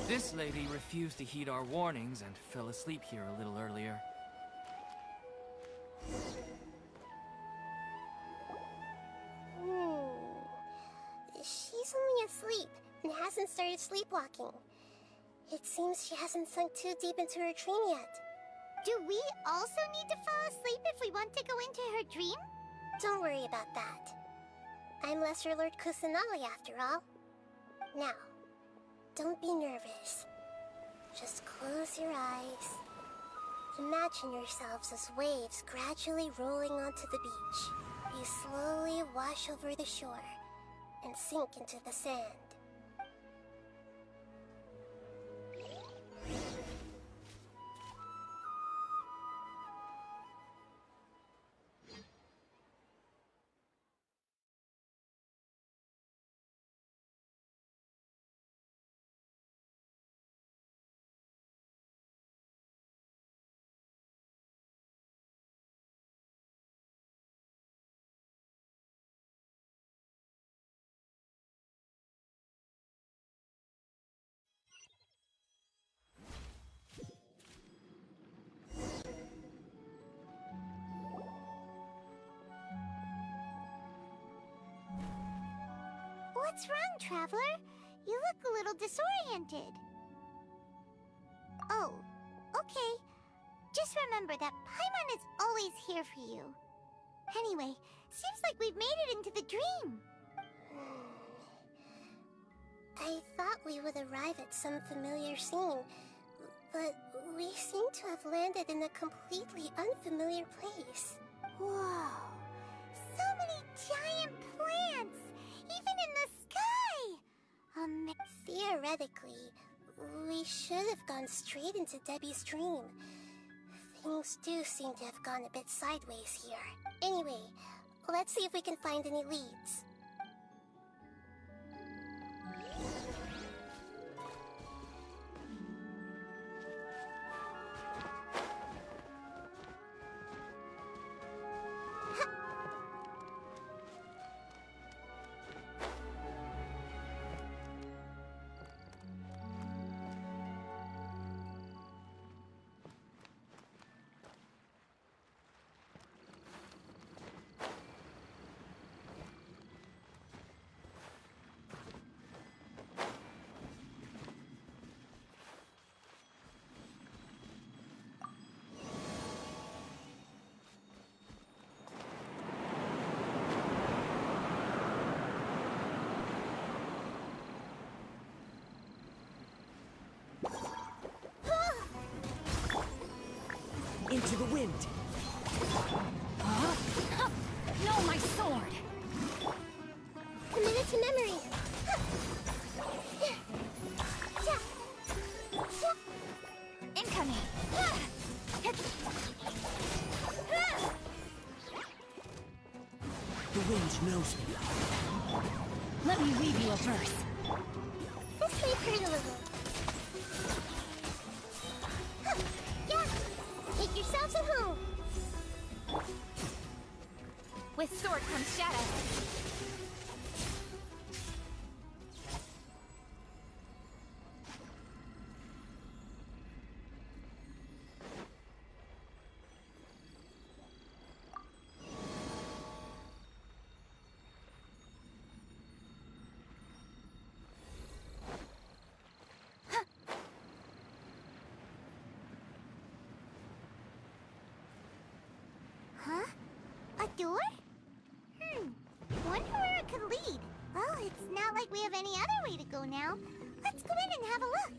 This lady refused to heed our warnings and fell asleep here a little earlier. She's only asleep and hasn't started sleepwalking. It seems she hasn't sunk too deep into her dream yet. Do we also need to fall asleep if we want to go into her dream? Don't worry about that. I'm Lesser Lord Kusanali after all. Now, don't be nervous. Just close your eyes. Imagine yourselves as waves gradually rolling onto the beach. You slowly wash over the shore and sink into the sand. What's wrong, Traveler? You look a little disoriented. Oh, okay. Just remember that Paimon is always here for you. Anyway, seems like we've made it into the dream. I thought we would arrive at some familiar scene, but we seem to have landed in a completely unfamiliar place. Whoa! So many giant plants! Even in the sky! Theoretically, we should have gone straight into Debbie's dream. Things do seem to have gone a bit sideways here. Anyway, let's see if we can find any leads. Into the wind. Huh? No, my sword! Commit it to memory. Incoming! The wind knows me. Let me read you a verse. This may hurt a little. Make yourselves at home. With sword comes shadow. door? Wonder where it could lead. Well, it's not like we have any other way to go now. Let's go in and have a look.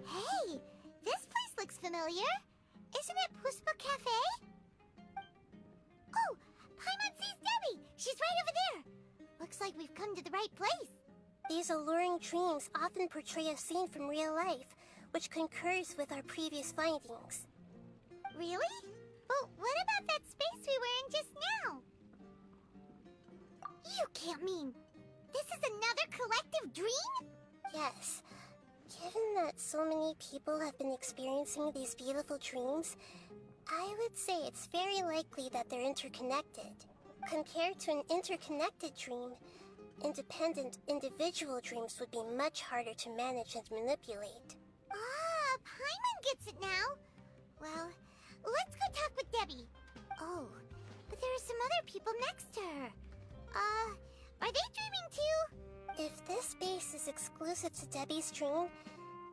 Hey, this place looks familiar. Isn't it Puspa Cafe? Oh, Paimon sees Debbie! She's right over there! Looks like we've come to the right place. These alluring dreams often portray a scene from real life, which concurs with our previous findings. Really? But what about that space we were in just now? You can't mean... this is another collective dream? Yes. Given that so many people have been experiencing these beautiful dreams, I would say it's very likely that they're interconnected. Compared to an interconnected dream, independent individual dreams would be much harder to manage and manipulate. Ah, Paimon gets it now. Well, let's go talk with Debbie. Oh, but there are some other people next to her. Are they dreaming too? If this space is exclusive to Debbie's dream,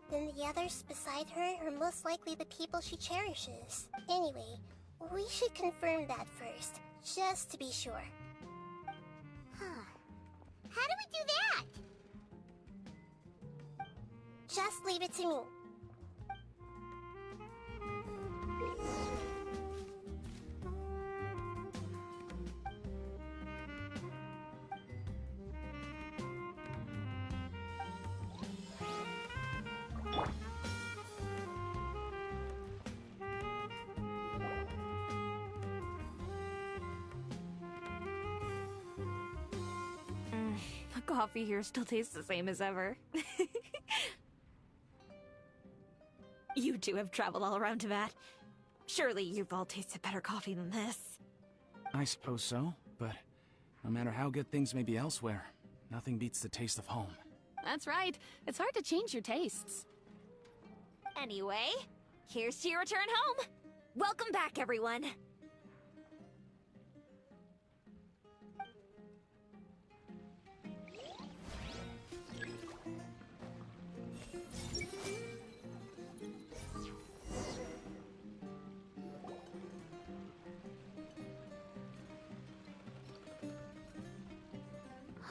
then the others beside her are most likely the people she cherishes. Anyway, we should confirm that first, just to be sure. Huh. How do we do that? Just leave it to me. The coffee here still tastes the same as ever. You two have traveled all around Teyvat. Surely you've all tasted better coffee than this. I suppose so, but no matter how good things may be elsewhere, nothing beats the taste of home. That's right. It's hard to change your tastes. Anyway, here's to your return home. Welcome back, everyone.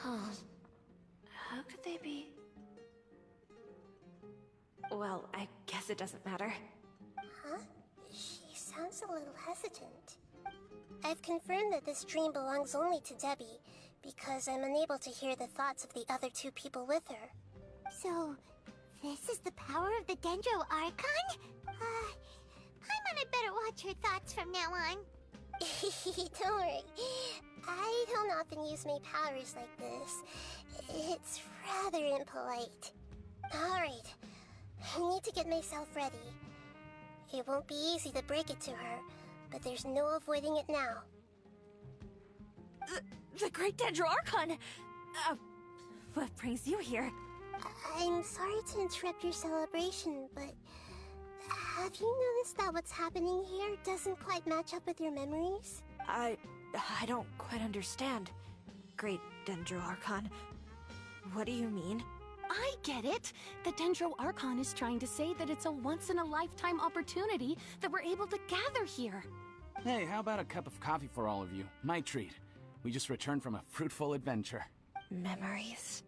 How could they be? Well, I guess it doesn't matter. Huh? She sounds a little hesitant. I've confirmed that this dream belongs only to Debbie, because I'm unable to hear the thoughts of the other two people with her. So, this is the power of the Dendro Archon? Paimon had better watch her thoughts from now on. Don't worry. I don't often use my powers like this. It's rather impolite. Alright, I need to get myself ready. It won't be easy to break it to her, but there's no avoiding it now. The Great Dendro Archon! What brings you here? I'm sorry to interrupt your celebration, but have you noticed that what's happening here doesn't quite match up with your memories? I don't quite understand. Great Dendro Archon. What do you mean? I get it. The Dendro Archon is trying to say that it's a once-in-a-lifetime opportunity that we're able to gather here. Hey, how about a cup of coffee for all of you? My treat. We just returned from a fruitful adventure. Memories.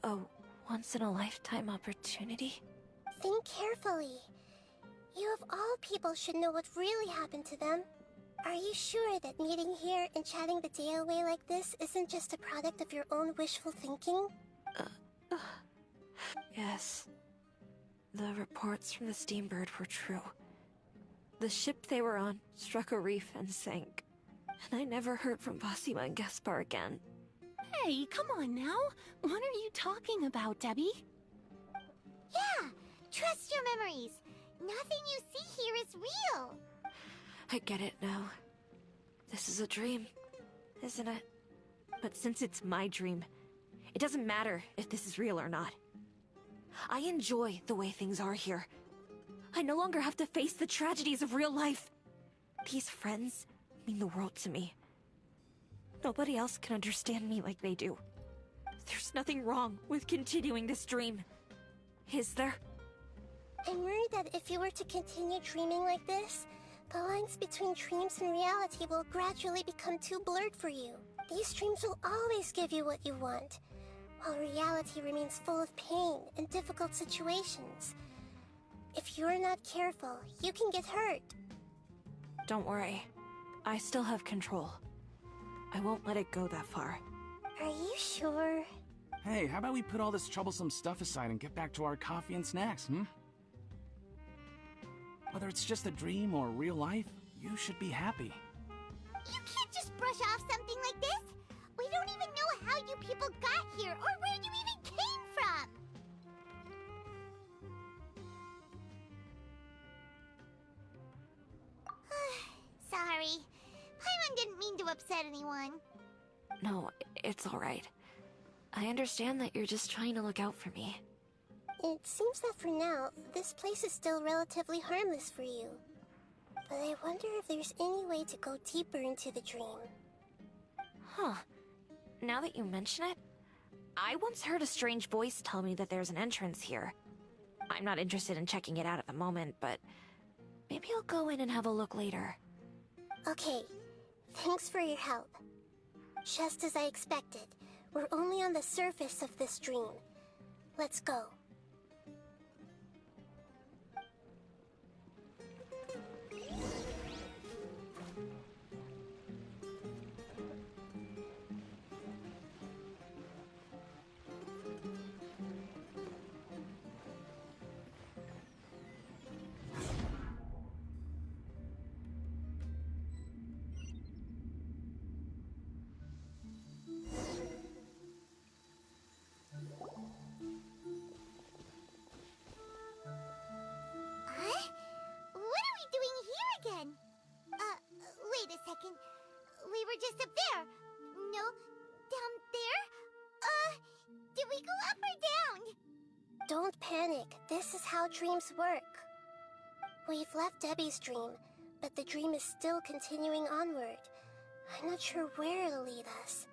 A once-in-a-lifetime opportunity? Think carefully. You of all people should know what really happened to them. Are you sure that meeting here and chatting the day away like this isn't just a product of your own wishful thinking? Yes. The reports from the Steambird were true. The ship they were on struck a reef and sank. And I never heard from Basima and Gaspar again. Hey, come on now. What are you talking about, Debbie? Yeah, trust your memories. Nothing you see here is real. I get it now. This is a dream, isn't it? But since it's my dream, it doesn't matter if this is real or not. I enjoy the way things are here. I no longer have to face the tragedies of real life. These friends mean the world to me. Nobody else can understand me like they do. There's nothing wrong with continuing this dream. Is there? I'm worried that if you were to continue dreaming like this, the lines between dreams and reality will gradually become too blurred for you. These dreams will always give you what you want, while reality remains full of pain and difficult situations. If you're not careful, you can get hurt. Don't worry. I still have control. I won't let it go that far. Are you sure? Hey, how about we put all this troublesome stuff aside and get back to our coffee and snacks, hmm? Whether it's just a dream or real life, you should be happy. You can't just brush off something like this. We don't even know how you people got here or where you even came from. Sorry. Paimon didn't mean to upset anyone. No, it's alright. I understand that you're just trying to look out for me. It seems that for now, this place is still relatively harmless for you. But I wonder if there's any way to go deeper into the dream. Huh. Now that you mention it, I once heard a strange voice tell me that there's an entrance here. I'm not interested in checking it out at the moment, but maybe I'll go in and have a look later. Okay, thanks for your help. Just as I expected, we're only on the surface of this dream. Let's go. Wait a second. We were just up there. No, down there? Did we go up or down? Don't panic. This is how dreams work. We've left Debbie's dream, but the dream is still continuing onward. I'm not sure where it'll lead us.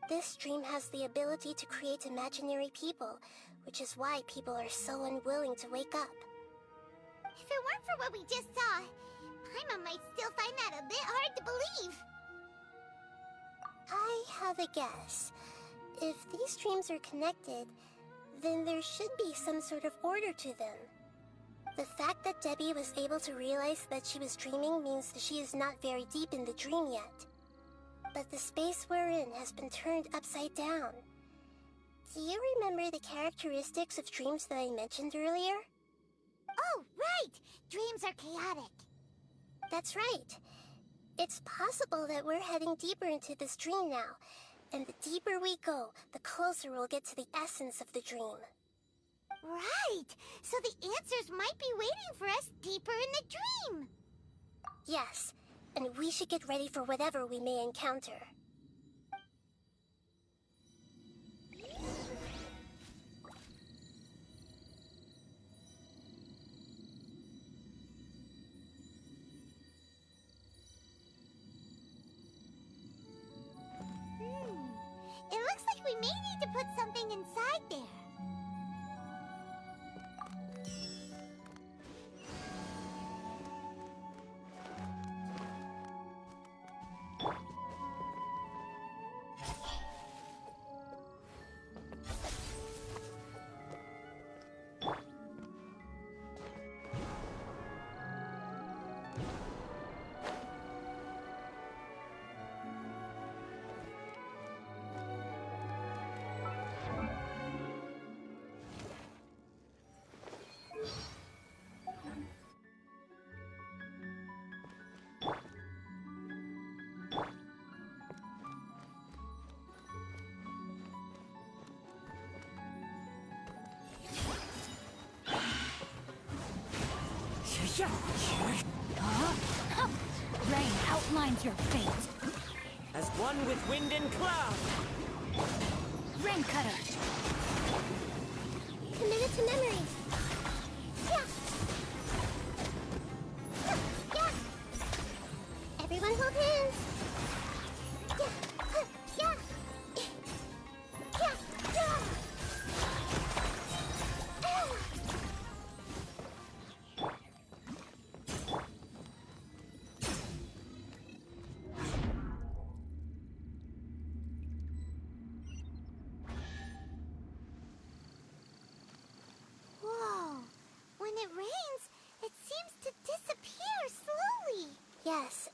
This dream has the ability to create imaginary people, which is why people are so unwilling to wake up. If it weren't for what we just saw, Paimon might still find that a bit hard to believe. I have a guess. If these dreams are connected, then there should be some sort of order to them. The fact that Debbie was able to realize that she was dreaming means that she is not very deep in the dream yet. But the space we're in has been turned upside down. Do you remember the characteristics of dreams that I mentioned earlier? Oh, right! Dreams are chaotic. That's right. It's possible that we're heading deeper into this dream now, and the deeper we go, the closer we'll get to the essence of the dream. Right! So the answers might be waiting for us deeper in the dream! Yes, and we should get ready for whatever we may encounter. It looks like we may need to put something inside there. Rain outlines your fate. As one with wind and cloud. Rain Cutter. Commit it to memory. Yeah. Yeah.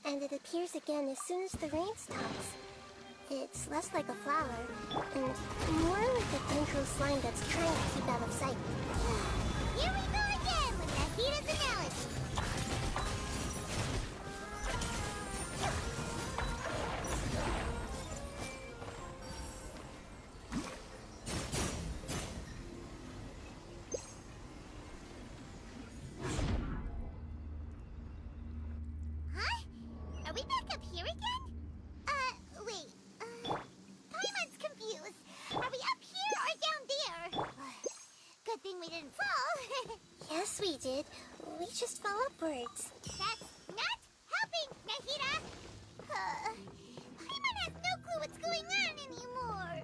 and it appears again as soon as the rain stops. It's less like a flower, and more like a dendro slime that's trying to keep out of sight. Here we go again with Nahita's analogy. Huh? Are we back up here again? Wait. Paimon's confused. Are we up here or down there? Good thing we didn't fall. Yes, we did. We just fell upwards. That's not helping, Nahita! Paimon has no clue what's going on anymore.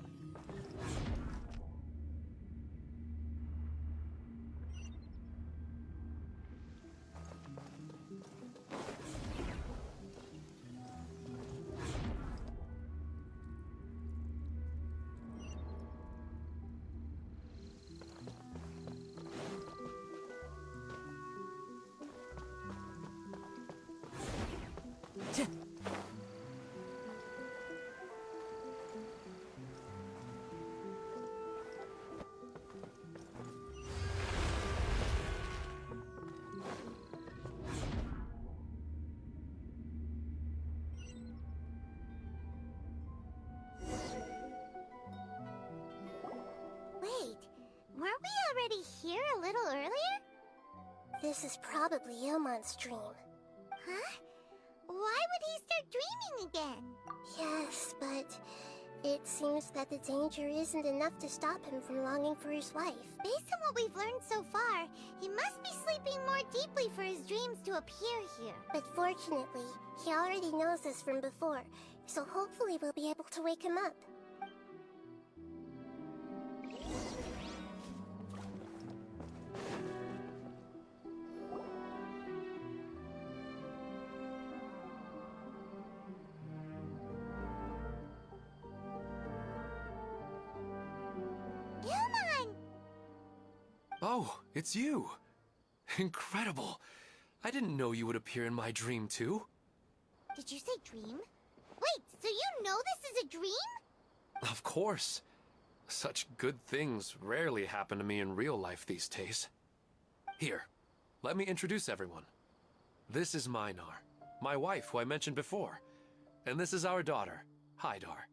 Wait, weren't we already here a little earlier? This is probably Ilmon's dream. Huh? Why would he start dreaming again? Yes, but it seems that the danger isn't enough to stop him from longing for his wife. Based on what we've learned so far, he must be sleeping more deeply for his dreams to appear here. But fortunately, he already knows this from before, so hopefully we'll be able to wake him up. Ilmon! Oh, it's you! Incredible! I didn't know you would appear in my dream, too. Did you say dream? Wait, so you know this is a dream? Of course. Such good things rarely happen to me in real life these days. Here, let me introduce everyone. This is Minar, my wife who I mentioned before. And this is our daughter, Hydar.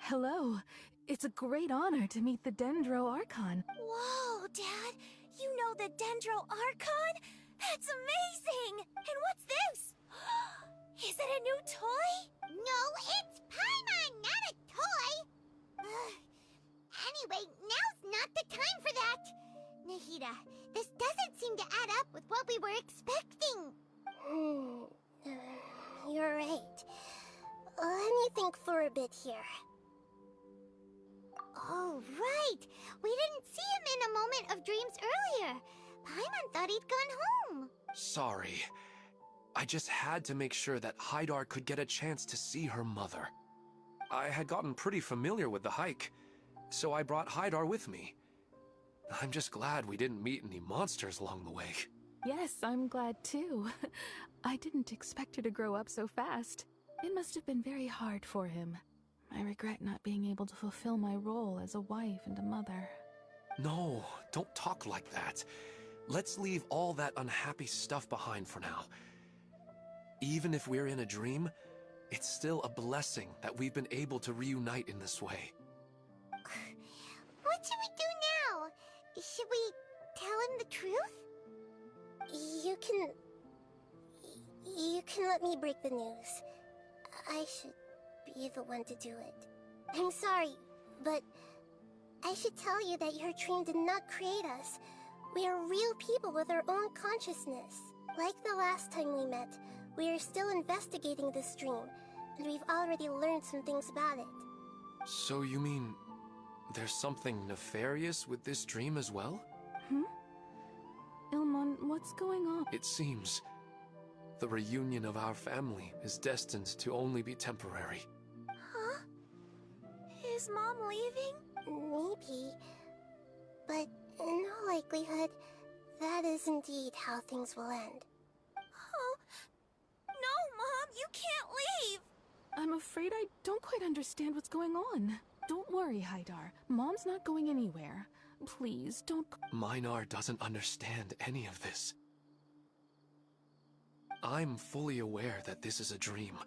Hello. It's a great honor to meet the Dendro Archon. Whoa, Dad! You know the Dendro Archon? That's amazing! And what's this? Is it a new toy? No, it's Paimon, not a toy! Anyway, now's not the time for that! Nahita, this doesn't seem to add up with what we were expecting. You're right. Let me think for a bit here. Oh, right! We didn't see him in a moment of dreams earlier. Paimon thought he'd gone home. Sorry. I just had to make sure that Hydar could get a chance to see her mother. I had gotten pretty familiar with the hike, so I brought Hydar with me. I'm just glad we didn't meet any monsters along the way. Yes, I'm glad too. I didn't expect her to grow up so fast. It must have been very hard for him. I regret not being able to fulfill my role as a wife and a mother. No, don't talk like that. Let's leave all that unhappy stuff behind for now. Even if we're in a dream, it's still a blessing that we've been able to reunite in this way. What should we do now? Should we tell him the truth? You can let me break the news. I should be the one to do it. I'm sorry, but I should tell you that your dream did not create us. We are real people with our own consciousness. Like the last time we met, we are still investigating this dream, and we've already learned some things about it. So you mean there's something nefarious with this dream as well? Ilmon, what's going on? It seems the reunion of our family is destined to only be temporary. Huh? Is Mom leaving? Maybe. But in all likelihood, that is indeed how things will end. Oh, no, Mom, You can't leave! I'm afraid I don't quite understand what's going on. Don't worry, Haidar. Mom's not going anywhere. Please, don't... Minar doesn't understand any of this. I'm fully aware that this is a dream,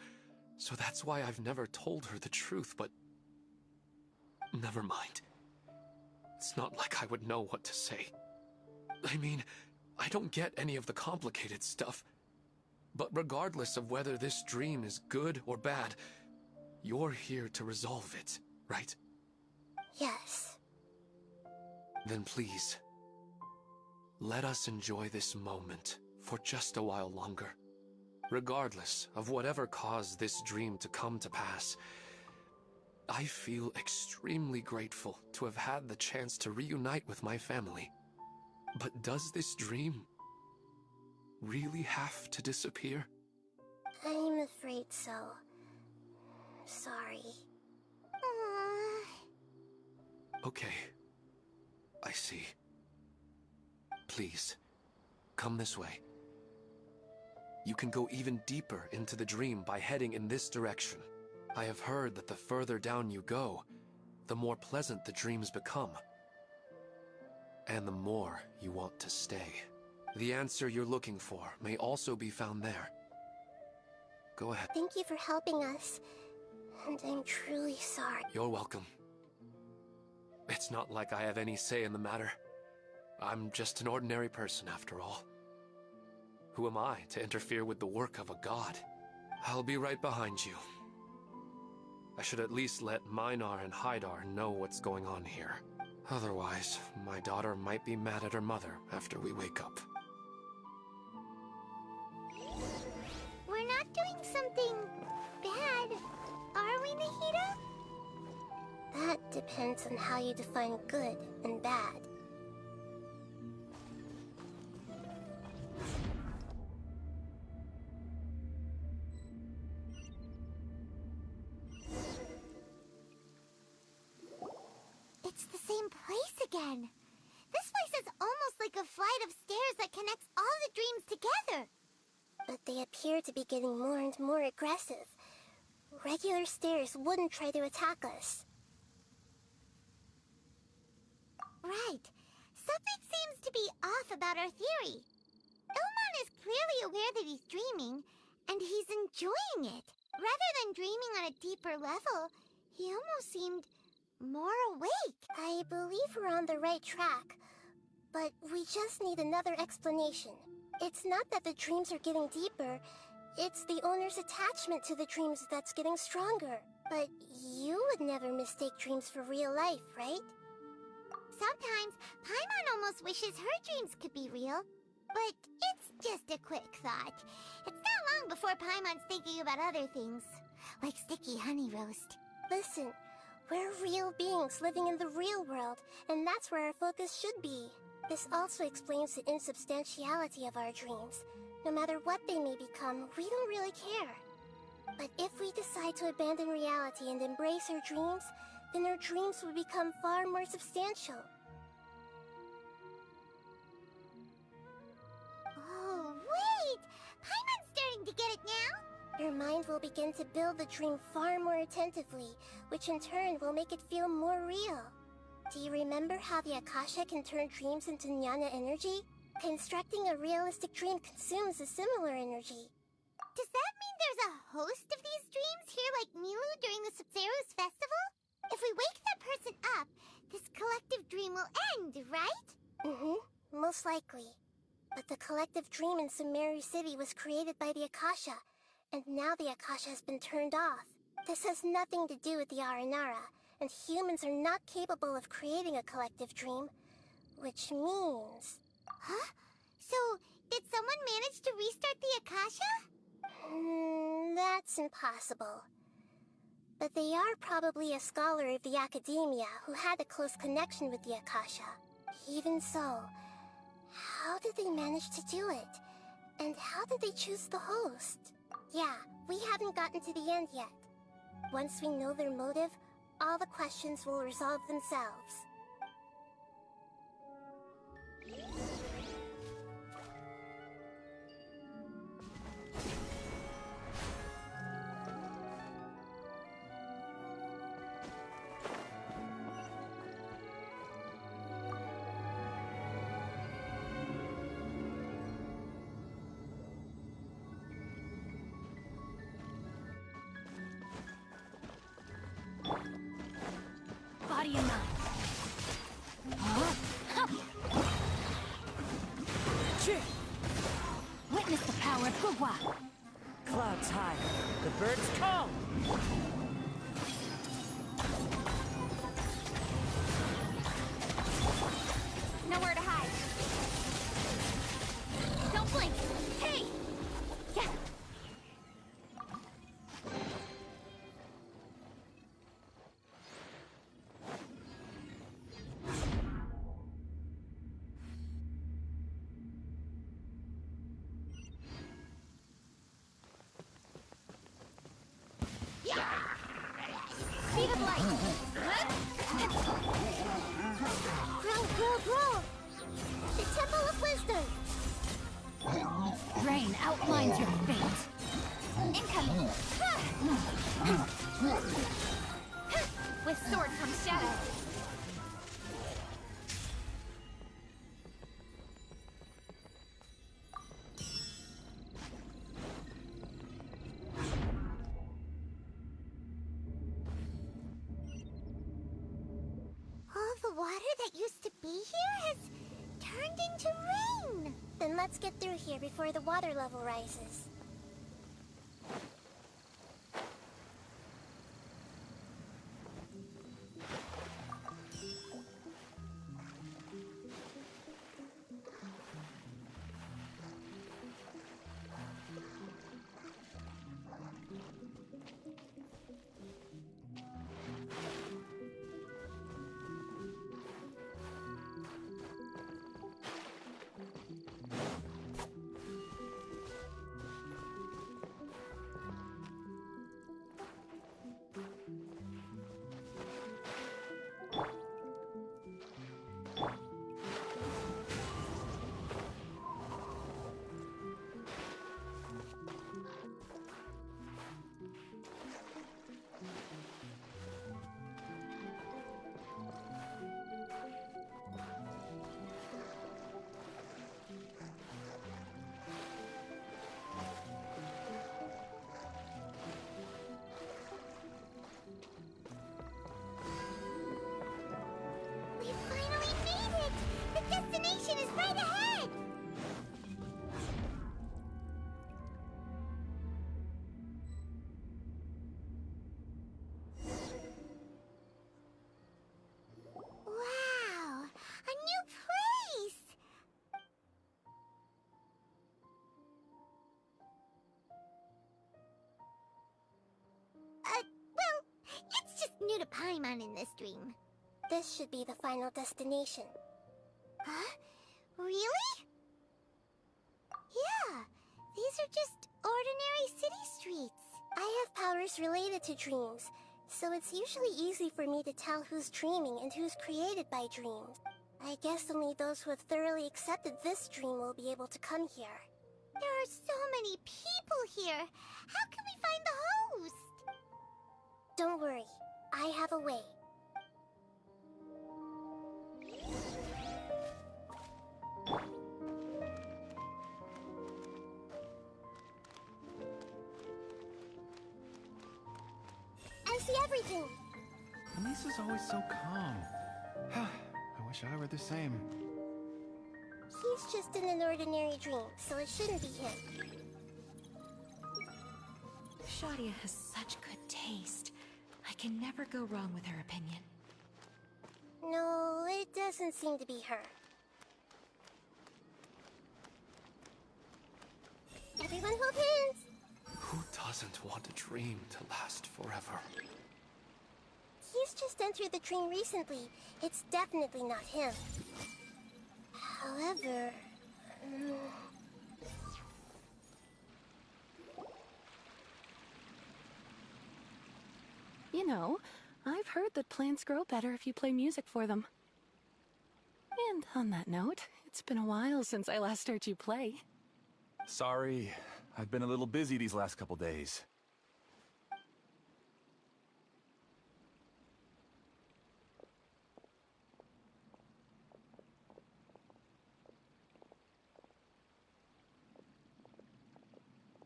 so that's why I've never told her the truth, but... Never mind. It's not like I would know what to say. I mean, I don't get any of the complicated stuff. But regardless of whether this dream is good or bad, you're here to resolve it, right? Yes. Then please, let us enjoy this moment for just a while longer. Regardless of whatever caused this dream to come to pass, I feel extremely grateful to have had the chance to reunite with my family. But does this dream really have to disappear? I'm afraid so. Sorry. Okay. I see. Please, come this way. You can go even deeper into the dream by heading in this direction. I have heard that the further down you go, the more pleasant the dreams become. And the more you want to stay. The answer you're looking for may also be found there. Go ahead. Thank you for helping us. And I'm truly sorry. You're welcome. It's not like I have any say in the matter. I'm just an ordinary person after all. Who am I to interfere with the work of a god? I'll be right behind you. I should at least let Minar and Haidar know what's going on here. Otherwise, my daughter might be mad at her mother after we wake up. We're not doing something bad, are we, Nahida? That depends on how you define good and bad. It's the same place again. This place is almost like a flight of stairs that connects all the dreams together. But they appear to be getting more and more aggressive. Regular stairs wouldn't try to attack us. Right. Something seems to be off about our theory. Ilmon is clearly aware that he's dreaming, and he's enjoying it. Rather than dreaming on a deeper level, he almost seemed more awake. I believe we're on the right track, but we just need another explanation. It's not that the dreams are getting deeper, it's the owner's attachment to the dreams that's getting stronger. But you would never mistake dreams for real life, right? Sometimes, Paimon almost wishes her dreams could be real. But it's just a quick thought. It's not long before Paimon's thinking about other things, like sticky honey roast. Listen, we're real beings living in the real world, and that's where our focus should be. This also explains the insubstantiality of our dreams. No matter what they may become, we don't really care. But if we decide to abandon reality and embrace our dreams, then our dreams will become far more substantial. Oh, wait! Paimon's starting to get it now! Your mind will begin to build the dream far more attentively, which in turn will make it feel more real. Do you remember how the Akasha can turn dreams into jnana energy? Constructing a realistic dream consumes a similar energy. Does that mean there's a host of these dreams here like Milu during the Sabzeruz festival? If we wake that person up, this collective dream will end, right? Mm-hmm, most likely. But the collective dream in Sumeru City was created by the Akasha, and now the Akasha has been turned off. This has nothing to do with the Aranara, and humans are not capable of creating a collective dream, which means... Huh? So, did someone manage to restart the Akasha? That's impossible. But they are probably a scholar of the Academia who had a close connection with the Akasha. Even so, how did they manage to do it? And how did they choose the host? Yeah, we haven't gotten to the end yet. Once we know their motive, all the questions will resolve themselves. Gugwa! Clouds high, the birds call! Nowhere to hide. Don't blink. Hey! Yeah. Speed of light. Grow. The Temple of Wisdom. Rain outlines your fate. Incoming. With sword comes shadow. All the water that used to be here has turned into rain. Then let's get through here before the water level rises. We finally made it! The destination is right ahead! Wow! A new place! Well, it's just new to Paimon in this dream. This should be the final destination. Huh? Really? Yeah, these are just ordinary city streets. I have powers related to dreams, so it's usually easy for me to tell who's dreaming and who's created by dreams. I guess only those who have thoroughly accepted this dream will be able to come here. There are so many people here. How can we find the host? Don't worry, I have a way. I see everything. Lisa's always so calm. I wish I were the same. He's just in an ordinary dream, so it shouldn't be him. Shadia has such good taste. I can never go wrong with her opinion. No, it doesn't seem to be her. Everyone hold hands! Who doesn't want a dream to last forever? He's just entered the dream recently. It's definitely not him. However... You know, I've heard that plants grow better if you play music for them. And on that note, it's been a while since I last heard you play. Sorry, I've been a little busy these last couple days.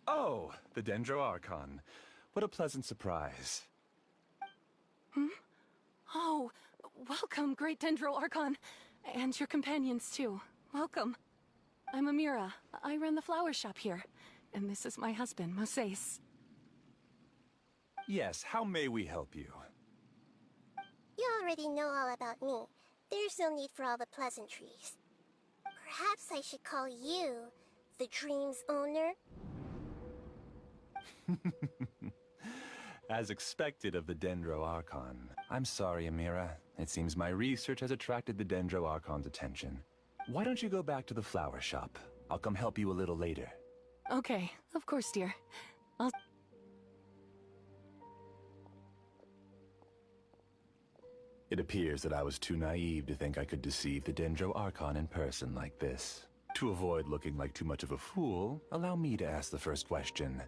Oh, the Dendro Archon. What a pleasant surprise. Hmm? Oh, welcome, Great Dendro Archon. And your companions, too. Welcome. I'm Amira. I run the flower shop here. and this is my husband, Moses. Yes, how may we help you? You already know all about me. There's no need for all the pleasantries. Perhaps I should call you the dream's owner? As expected of the Dendro Archon. I'm sorry, Amira. It seems my research has attracted the Dendro Archon's attention. Why don't you go back to the flower shop? I'll come help you a little later. Okay, of course, dear. It appears that I was too naive to think I could deceive the Dendro Archon in person like this. To avoid looking like too much of a fool, allow me to ask the first question.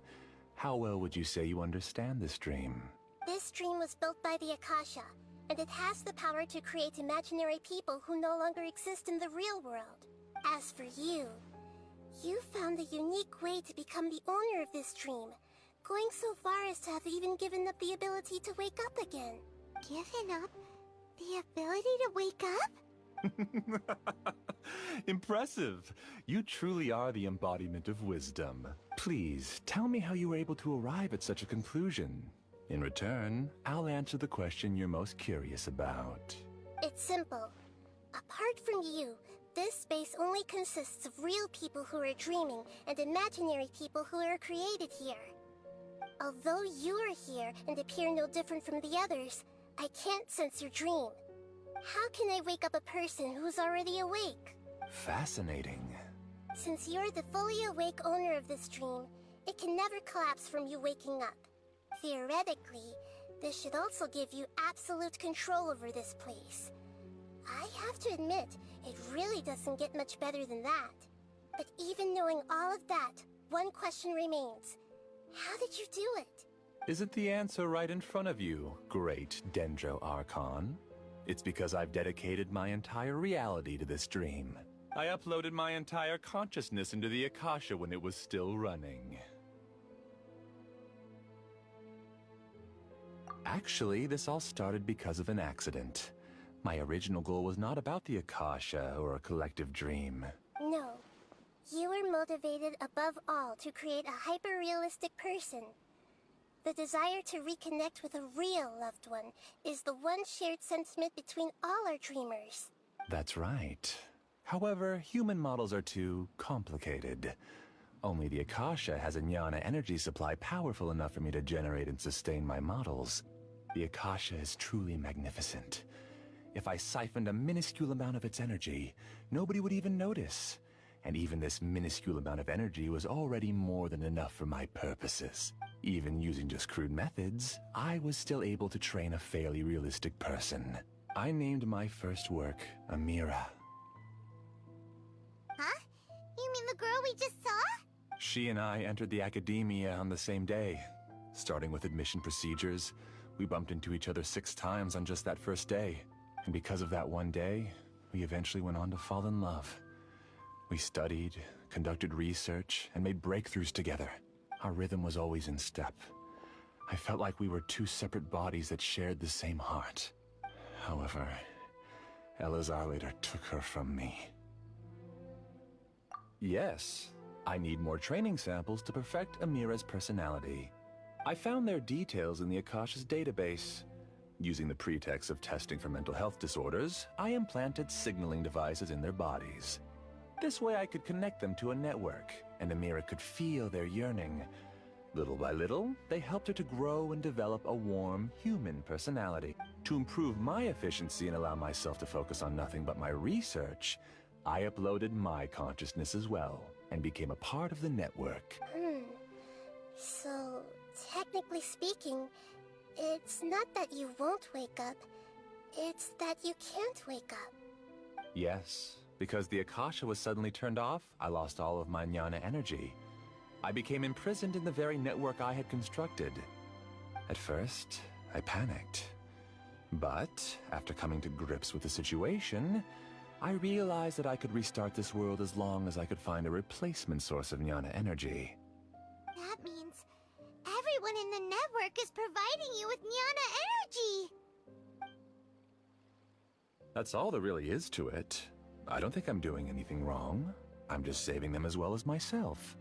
How well would you say you understand this dream? This dream was built by the Akasha, and it has the power to create imaginary people who no longer exist in the real world. As for you, you found a unique way to become the owner of this dream, going so far as to have even given up the ability to wake up again. Given up the ability to wake up? Impressive! You truly are the embodiment of wisdom. Please, tell me how you were able to arrive at such a conclusion. In return, I'll answer the question you're most curious about. It's simple. Apart from you, this space only consists of real people who are dreaming and imaginary people who are created here. Although you are here and appear no different from the others, I can't sense your dream. How can I wake up a person who's already awake? Fascinating. Since you're the fully awake owner of this dream, it can never collapse from you waking up. Theoretically, this should also give you absolute control over this place. I have to admit, it really doesn't get much better than that. But even knowing all of that, one question remains. How did you do it? Isn't the answer right in front of you, great Dendro Archon? It's because I've dedicated my entire reality to this dream. I uploaded my entire consciousness into the Akasha when it was still running. Actually, this all started because of an accident. My original goal was not about the Akasha or a collective dream. No. You were motivated above all to create a hyper-realistic person. The desire to reconnect with a real loved one is the one shared sentiment between all our dreamers. That's right. However, human models are too complicated. Only the Akasha has a jnana energy supply powerful enough for me to generate and sustain my models. The Akasha is truly magnificent. If I siphoned a minuscule amount of its energy, nobody would even notice. And even this minuscule amount of energy was already more than enough for my purposes. Even using just crude methods, I was still able to train a fairly realistic person. I named my first work Amira. Huh? You mean the girl we just saw? She and I entered the academia on the same day. Starting with admission procedures, we bumped into each other 6 times on just that first day. And because of that one day, we eventually went on to fall in love. We studied, conducted research, and made breakthroughs together. Our rhythm was always in step. I felt like we were 2 separate bodies that shared the same heart. However, Elazar later took her from me. Yes, I need more training samples to perfect Amira's personality. I found their details in the Akasha's database. Using the pretext of testing for mental health disorders, I implanted signaling devices in their bodies. This way I could connect them to a network, and Amira could feel their yearning. Little by little, they helped her to grow and develop a warm, human personality. To improve my efficiency and allow myself to focus on nothing but my research, I uploaded my consciousness as well, and became a part of the network. So, technically speaking, it's not that you won't wake up, it's that you can't wake up. Yes, because the Akasha was suddenly turned off, I lost all of my jnana energy. I became imprisoned in the very network I had constructed. At first, I panicked. But, after coming to grips with the situation, I realized that I could restart this world as long as I could find a replacement source of jnana energy. That means everyone in the network is providing you with jnana energy! That's all there really is to it. I don't think I'm doing anything wrong. I'm just saving them as well as myself.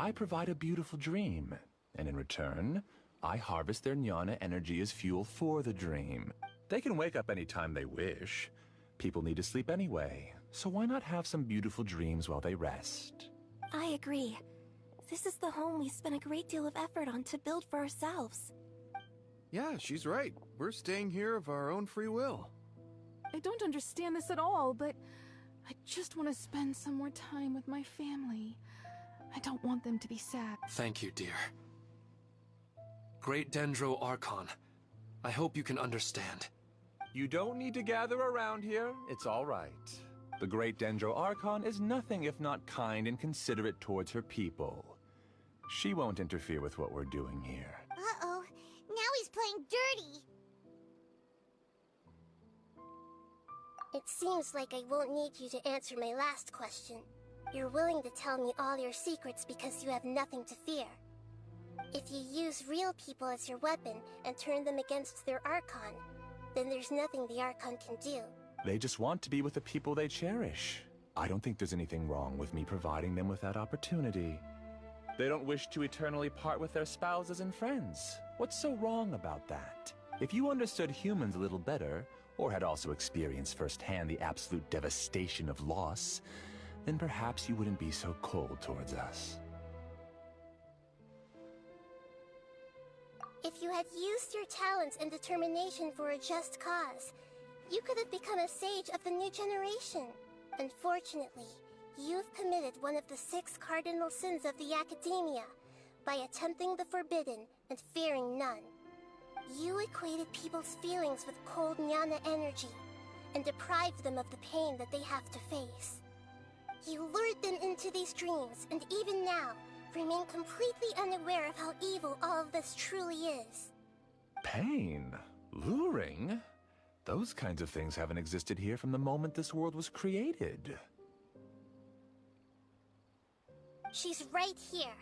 I provide a beautiful dream, and in return, I harvest their Jnana energy as fuel for the dream. They can wake up any time they wish. People need to sleep anyway, so why not have some beautiful dreams while they rest? I agree. This is the home we spent a great deal of effort on to build for ourselves. Yeah, she's right. We're staying here of our own free will. I don't understand this at all, but I just want to spend some more time with my family. I don't want them to be sad. Thank you, dear. Great Dendro Archon, I hope you can understand. You don't need to gather around here. It's all right. The Great Dendro Archon is nothing if not kind and considerate towards her people. She won't interfere with what we're doing here. Uh-oh. Now he's playing dirty. It seems like I won't need you to answer my last question. You're willing to tell me all your secrets because you have nothing to fear. If you use real people as your weapon and turn them against their Archon, then there's nothing the Archon can do. They just want to be with the people they cherish. I don't think there's anything wrong with me providing them with that opportunity. They don't wish to eternally part with their spouses and friends. What's so wrong about that? If you understood humans a little better, or had also experienced firsthand the absolute devastation of loss, then perhaps you wouldn't be so cold towards us. If you had used your talents and determination for a just cause, you could have become a sage of the new generation. Unfortunately, you've committed one of the 6 cardinal sins of the Academia by attempting the forbidden and fearing none. You equated people's feelings with cold Jnana energy and deprived them of the pain that they have to face. You lured them into these dreams, and even now, remain completely unaware of how evil all of this truly is. Pain? Luring? Those kinds of things haven't existed here from the moment this world was created. She's right here.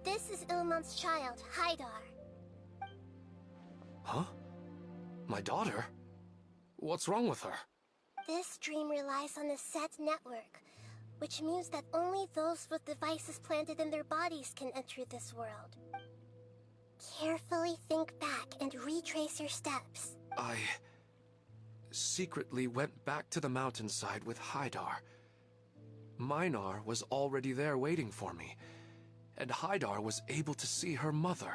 This is Ilmon's child, Haidar. Huh? My daughter? What's wrong with her? This dream relies on a set network, which means that only those with devices planted in their bodies can enter this world. Carefully think back and retrace your steps. I secretly went back to the mountainside with Haidar. Minar was already there waiting for me, and Haidar was able to see her mother.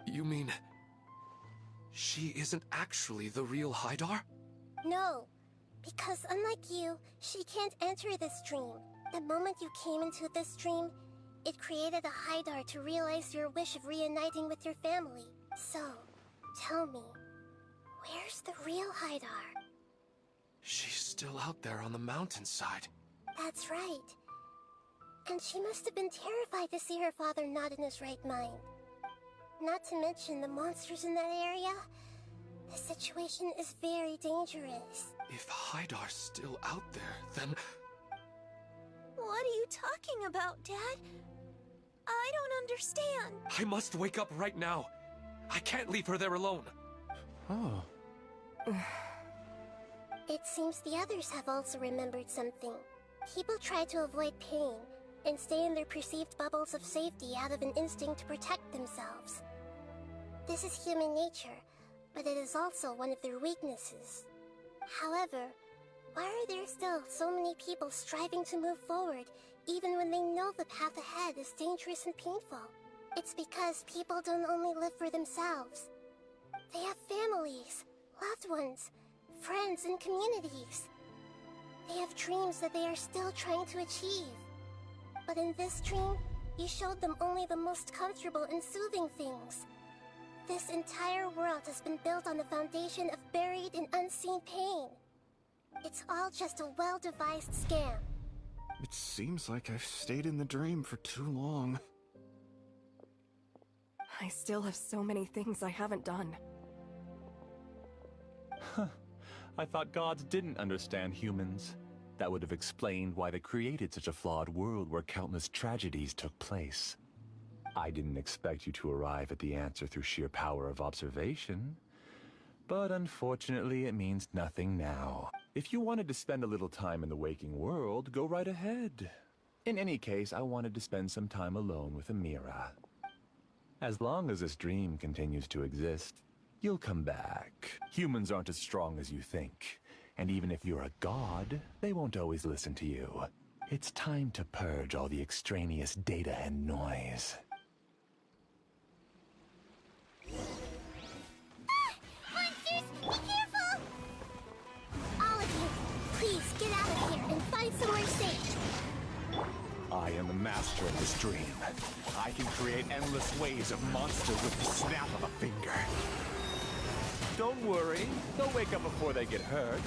You mean she isn't actually the real Haidar? No, because unlike you, she can't enter this dream. The moment you came into this dream, it created a Haidar to realize your wish of reuniting with your family. So, tell me, where's the real Haidar? She's still out there on the mountainside. That's right. And she must have been terrified to see her father not in his right mind. Not to mention the monsters in that area. The situation is very dangerous. If Haidar's still out there, then... What are you talking about, Dad? I don't understand. I must wake up right now. I can't leave her there alone. Oh. It seems the others have also remembered something. People try to avoid pain and stay in their perceived bubbles of safety out of an instinct to protect themselves. This is human nature, but it is also one of their weaknesses. However, why are there still so many people striving to move forward, even when they know the path ahead is dangerous and painful? It's because people don't only live for themselves. They have families, loved ones, friends, and communities. They have dreams that they are still trying to achieve. But in this dream, you showed them only the most comfortable and soothing things. This entire world has been built on the foundation of buried and unseen pain. It's all just a well-devised scam. It seems like I've stayed in the dream for too long. I still have so many things I haven't done. I thought gods didn't understand humans. That would have explained why they created such a flawed world where countless tragedies took place. I didn't expect you to arrive at the answer through sheer power of observation. But unfortunately, it means nothing now. If you wanted to spend a little time in the waking world, go right ahead. In any case, I wanted to spend some time alone with Amira. As long as this dream continues to exist, you'll come back. Humans aren't as strong as you think. And even if you're a god, they won't always listen to you. It's time to purge all the extraneous data and noise. Monsters, be careful! All of you, please get out of here and find somewhere safe. I am the master of this dream. I can create endless waves of monsters with the snap of a finger. Don't worry, they'll wake up before they get hurt.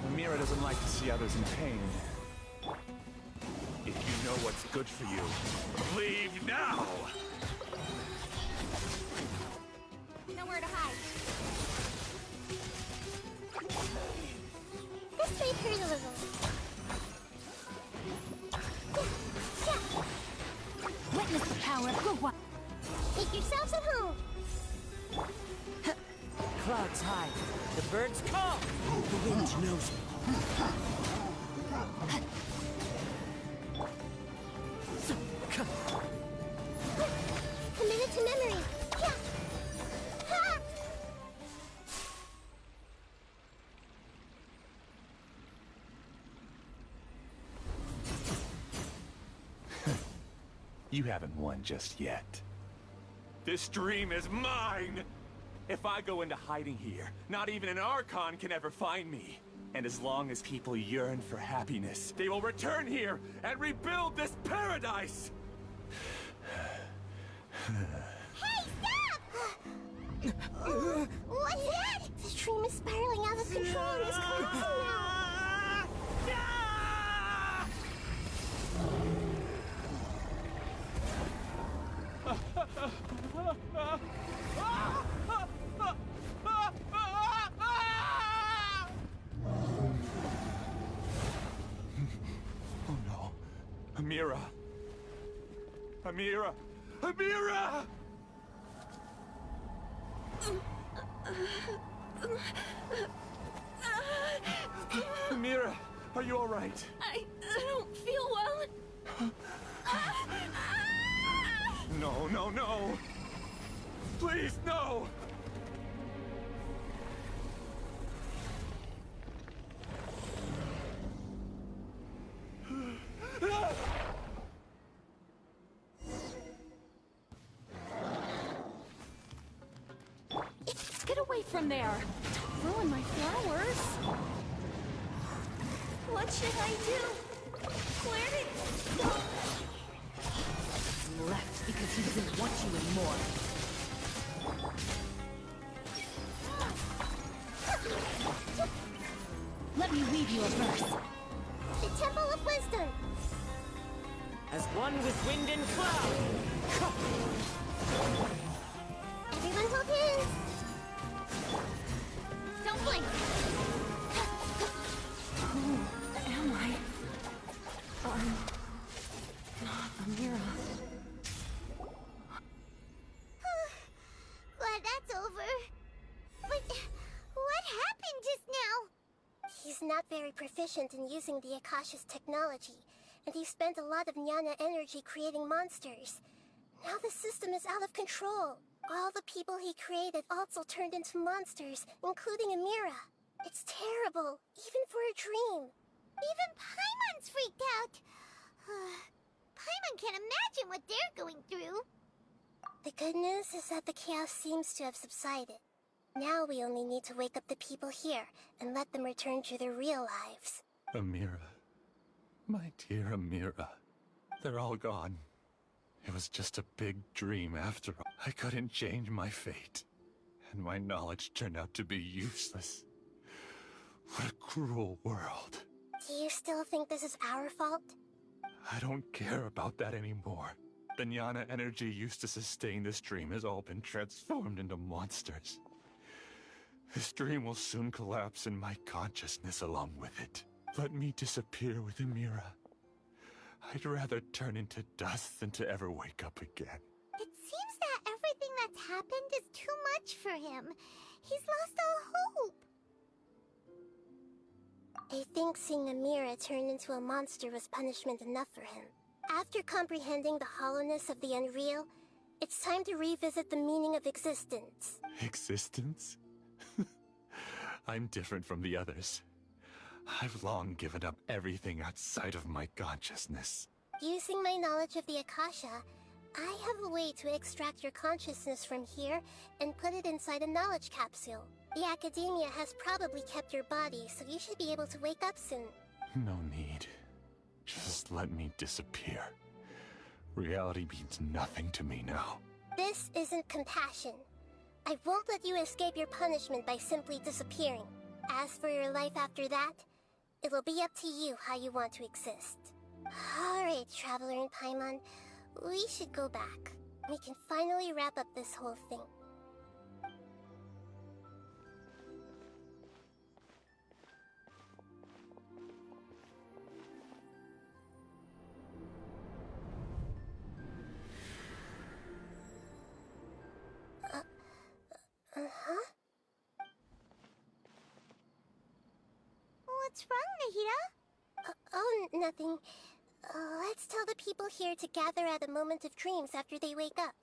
Amira doesn't like to see others in pain. If you know what's good for you, leave now! Nowhere to hide. This may hurt a little. Witness the power of good one. Make yourselves at home. Clouds high. The birds call. The wind knows me. Commit to memory. Yeah. Ha! You haven't won just yet. This dream is mine! If I go into hiding here, not even an Archon can ever find me. And as long as people yearn for happiness, they will return here and rebuild this paradise! Hey, stop! What's that? This dream is spiraling out of control and is collapsing now. Oh no. Amira. Amira. Amira! Amira, are you all right? I don't feel well. No, no, no! Please, no! Get away from there! Don't ruin my flowers! What should I do? Where did it go? He left because he doesn't want you anymore. Let me read you a verse. The Temple of Wisdom. As one with wind and cloud. Everyone hold hands. Don't blink! Who am I? I'm not Amira. Glad that's over. But what happened just now? He's not very proficient in using the Akasha's technology, and he spent a lot of Nyana energy creating monsters. Now the system is out of control. All the people he created also turned into monsters, including Amira. It's terrible, even for a dream. Even Paimon's freaked out. Paimon can't imagine what they're going through. The good news is that the chaos seems to have subsided. Now we only need to wake up the people here and let them return to their real lives. Amira. My dear Amira. They're all gone. It was just a big dream after all. I couldn't change my fate. And my knowledge turned out to be useless. What a cruel world. Do you still think this is our fault? I don't care about that anymore. The Nyana energy used to sustain this dream has all been transformed into monsters. This dream will soon collapse and my consciousness along with it. Let me disappear with Amira. I'd rather turn into dust than to ever wake up again. It seems that everything that's happened is too much for him. He's lost all hope. I think seeing Amira turn into a monster was punishment enough for him. After comprehending the hollowness of the unreal, it's time to revisit the meaning of existence. Existence? I'm different from the others. I've long given up everything outside of my consciousness. Using my knowledge of the Akasha, I have a way to extract your consciousness from here and put it inside a knowledge capsule. The Academia has probably kept your body, so you should be able to wake up soon. No need. Just let me disappear. Reality means nothing to me now. This isn't compassion. I won't let you escape your punishment by simply disappearing. As for your life after that, it'll be up to you how you want to exist. Alright, Traveler and Paimon, we should go back. We can finally wrap up this whole thing. Uh-huh? What's wrong, Nahida? Oh, nothing. Let's tell the people here to gather at a moment of dreams after they wake up.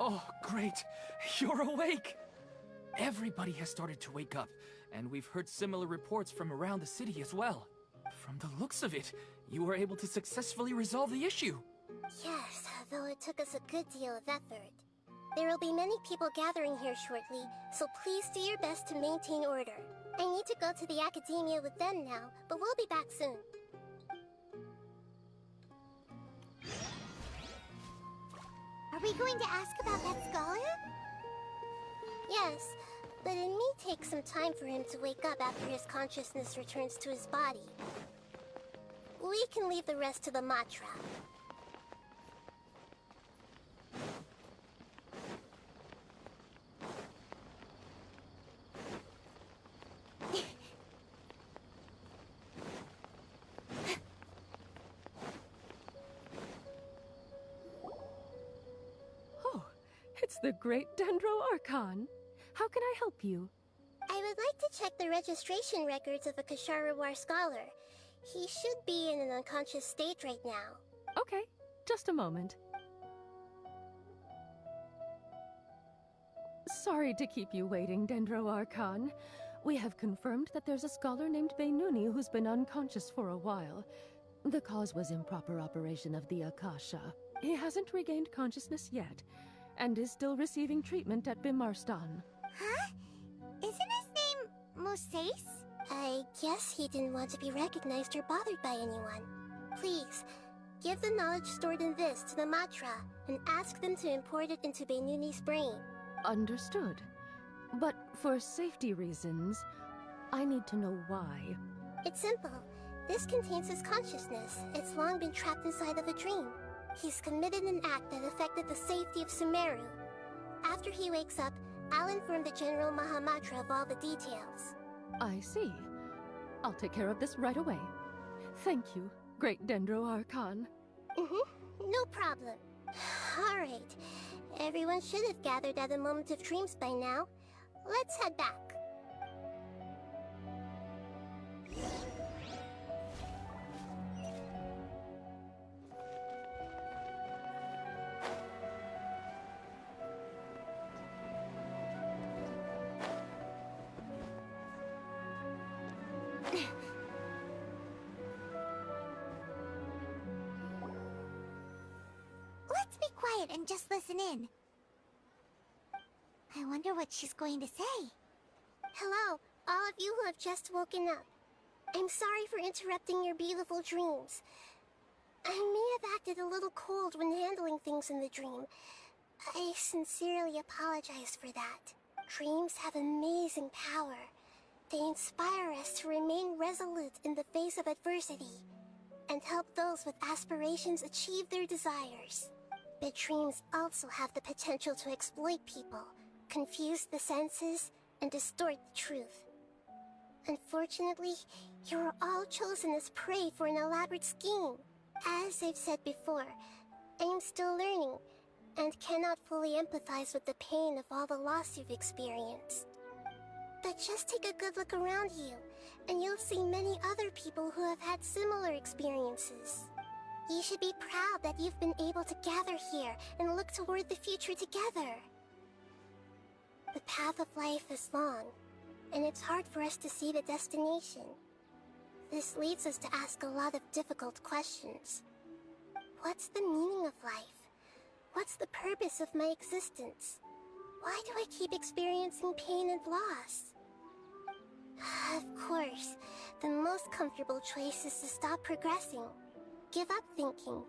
Oh, great! You're awake! Everybody has started to wake up, and we've heard similar reports from around the city as well. From the looks of it, you were able to successfully resolve the issue. Yes, though it took us a good deal of effort. There will be many people gathering here shortly, so please do your best to maintain order. I need to go to the Academia with them now, but we'll be back soon. Are we going to ask about that scholar? Yes, but it may take some time for him to wake up after his consciousness returns to his body. We can leave the rest to the Matra. It's the great Dendro Archon. How can I help you? I would like to check the registration records of a Kashara War scholar. He should be in an unconscious state right now. Okay, just a moment. Sorry to keep you waiting, Dendro Archon. We have confirmed that there's a scholar named Beinuni who's been unconscious for a while. The cause was improper operation of the Akasha. He hasn't regained consciousness yet, and is still receiving treatment at Bimarstan. Huh? Isn't his name Moses? I guess he didn't want to be recognized or bothered by anyone. Please, give the knowledge stored in this to the Matra, and ask them to import it into Beinuni's brain. Understood. But for safety reasons, I need to know why. It's simple. This contains his consciousness. It's long been trapped inside of a dream. He's committed an act that affected the safety of Sumeru. After he wakes up, I'll inform the General Mahamatra of all the details. I see. I'll take care of this right away. Thank you, great Dendro Archon. No problem. Alright. Everyone should have gathered at a moment of dreams by now. Let's head back. Let's be quiet and just listen in. I wonder what she's going to say. Hello, all of you who have just woken up. I'm sorry for interrupting your beautiful dreams. I may have acted a little cold when handling things in the dream. I sincerely apologize for that. Dreams have amazing power. They inspire us to remain resolute in the face of adversity, and help those with aspirations achieve their desires. But dreams also have the potential to exploit people, confuse the senses, and distort the truth. Unfortunately, you are all chosen as prey for an elaborate scheme. As I've said before, I am still learning, and cannot fully empathize with the pain of all the loss you've experienced. But just take a good look around you, and you'll see many other people who have had similar experiences. You should be proud that you've been able to gather here and look toward the future together. The path of life is long, and it's hard for us to see the destination. This leads us to ask a lot of difficult questions. What's the meaning of life? What's the purpose of my existence? Why do I keep experiencing pain and loss? Of course, the most comfortable choice is to stop progressing. Give up thinking,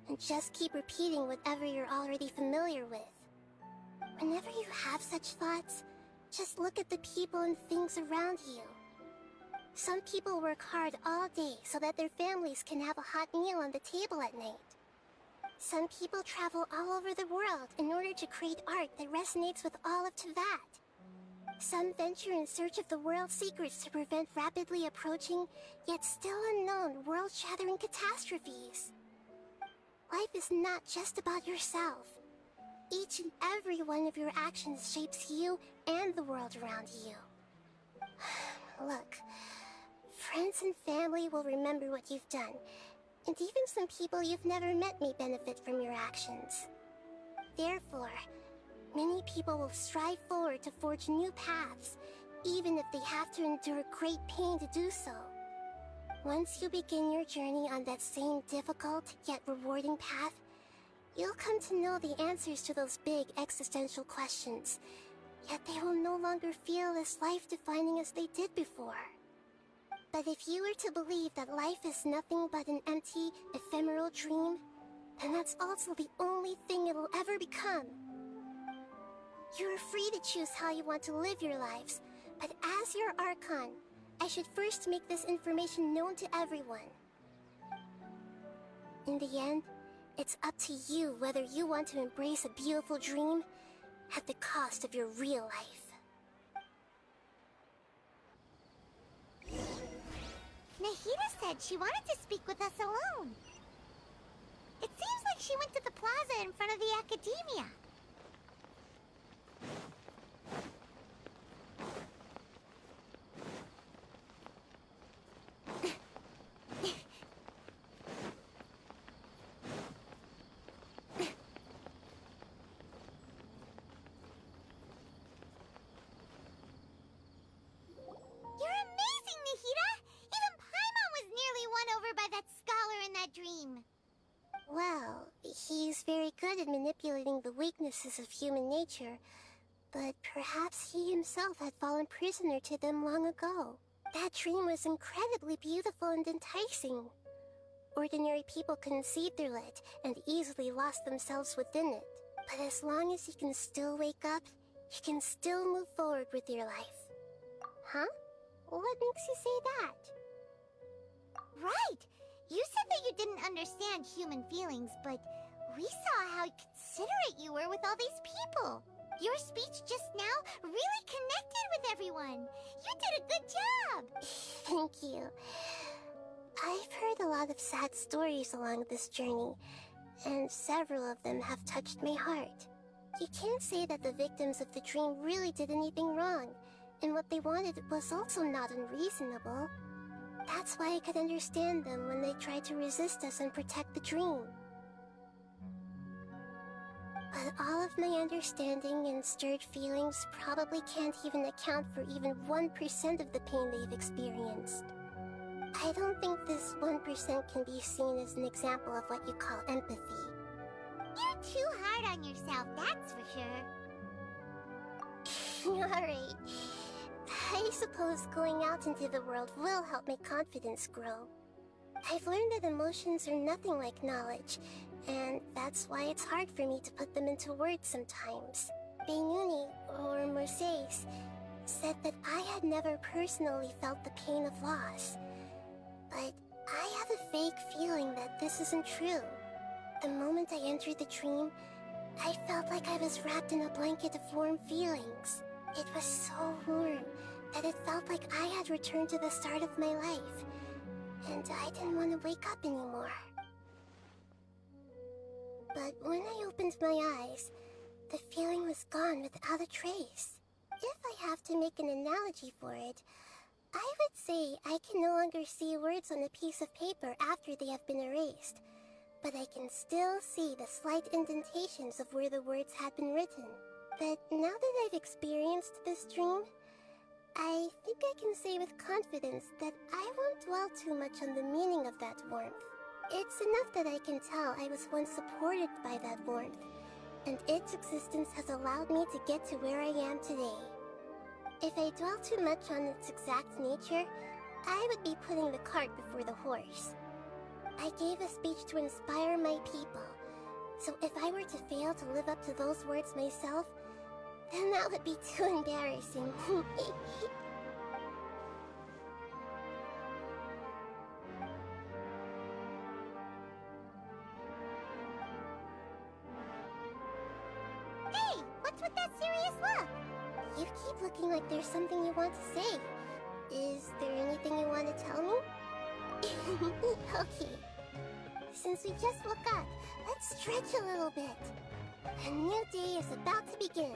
and just keep repeating whatever you're already familiar with. Whenever you have such thoughts, just look at the people and things around you. Some people work hard all day so that their families can have a hot meal on the table at night. Some people travel all over the world in order to create art that resonates with all of Teyvat. Some venture in search of the world's secrets to prevent rapidly approaching, yet still unknown, world-shattering catastrophes. Life is not just about yourself. Each and every one of your actions shapes you and the world around you. Look, friends and family will remember what you've done, and even some people you've never met may benefit from your actions. Therefore, many people will strive forward to forge new paths, even if they have to endure great pain to do so. Once you begin your journey on that same difficult yet rewarding path, you'll come to know the answers to those big existential questions, yet they will no longer feel as life-defining as they did before. But if you were to believe that life is nothing but an empty, ephemeral dream, then that's also the only thing it'll ever become. You're free to choose how you want to live your lives, but as your Archon, I should first make this information known to everyone. In the end, it's up to you whether you want to embrace a beautiful dream at the cost of your real life. Nahida said she wanted to speak with us alone. It seems like she went to the plaza in front of the Academia. Well, he's very good at manipulating the weaknesses of human nature, but perhaps he himself had fallen prisoner to them long ago. That dream was incredibly beautiful and enticing. Ordinary people couldn't see through it and easily lost themselves within it. But as long as you can still wake up, you can still move forward with your life. Huh? What makes you say that? Right! You said that you didn't understand human feelings, but we saw how considerate you were with all these people. Your speech just now really connected with everyone. You did a good job! Thank you. I've heard a lot of sad stories along this journey, and several of them have touched my heart. You can't say that the victims of the dream really did anything wrong, and what they wanted was also not unreasonable. That's why I could understand them when they tried to resist us and protect the dream. But all of my understanding and stirred feelings probably can't even account for even 1% of the pain they've experienced. I don't think this 1% can be seen as an example of what you call empathy. You're too hard on yourself, that's for sure. Alright. I suppose going out into the world will help my confidence grow. I've learned that emotions are nothing like knowledge, and that's why it's hard for me to put them into words sometimes. Beinuni, or Mercedes, said that I had never personally felt the pain of loss. But I have a vague feeling that this isn't true. The moment I entered the dream, I felt like I was wrapped in a blanket of warm feelings. It was so warm that it felt like I had returned to the start of my life, and I didn't want to wake up anymore. But when I opened my eyes, the feeling was gone without a trace. If I have to make an analogy for it, I would say I can no longer see words on a piece of paper after they have been erased, but I can still see the slight indentations of where the words had been written. But now that I've experienced this dream, I think I can say with confidence that I won't dwell too much on the meaning of that warmth. It's enough that I can tell I was once supported by that warmth, and its existence has allowed me to get to where I am today. If I dwell too much on its exact nature, I would be putting the cart before the horse. I gave a speech to inspire my people, so if I were to fail to live up to those words myself, then that would be too embarrassing. Hey, what's with that serious look? You keep looking like there's something you want to say. Is there anything you want to tell me? Okay. Since we just woke up, let's stretch a little bit. A new day is about to begin.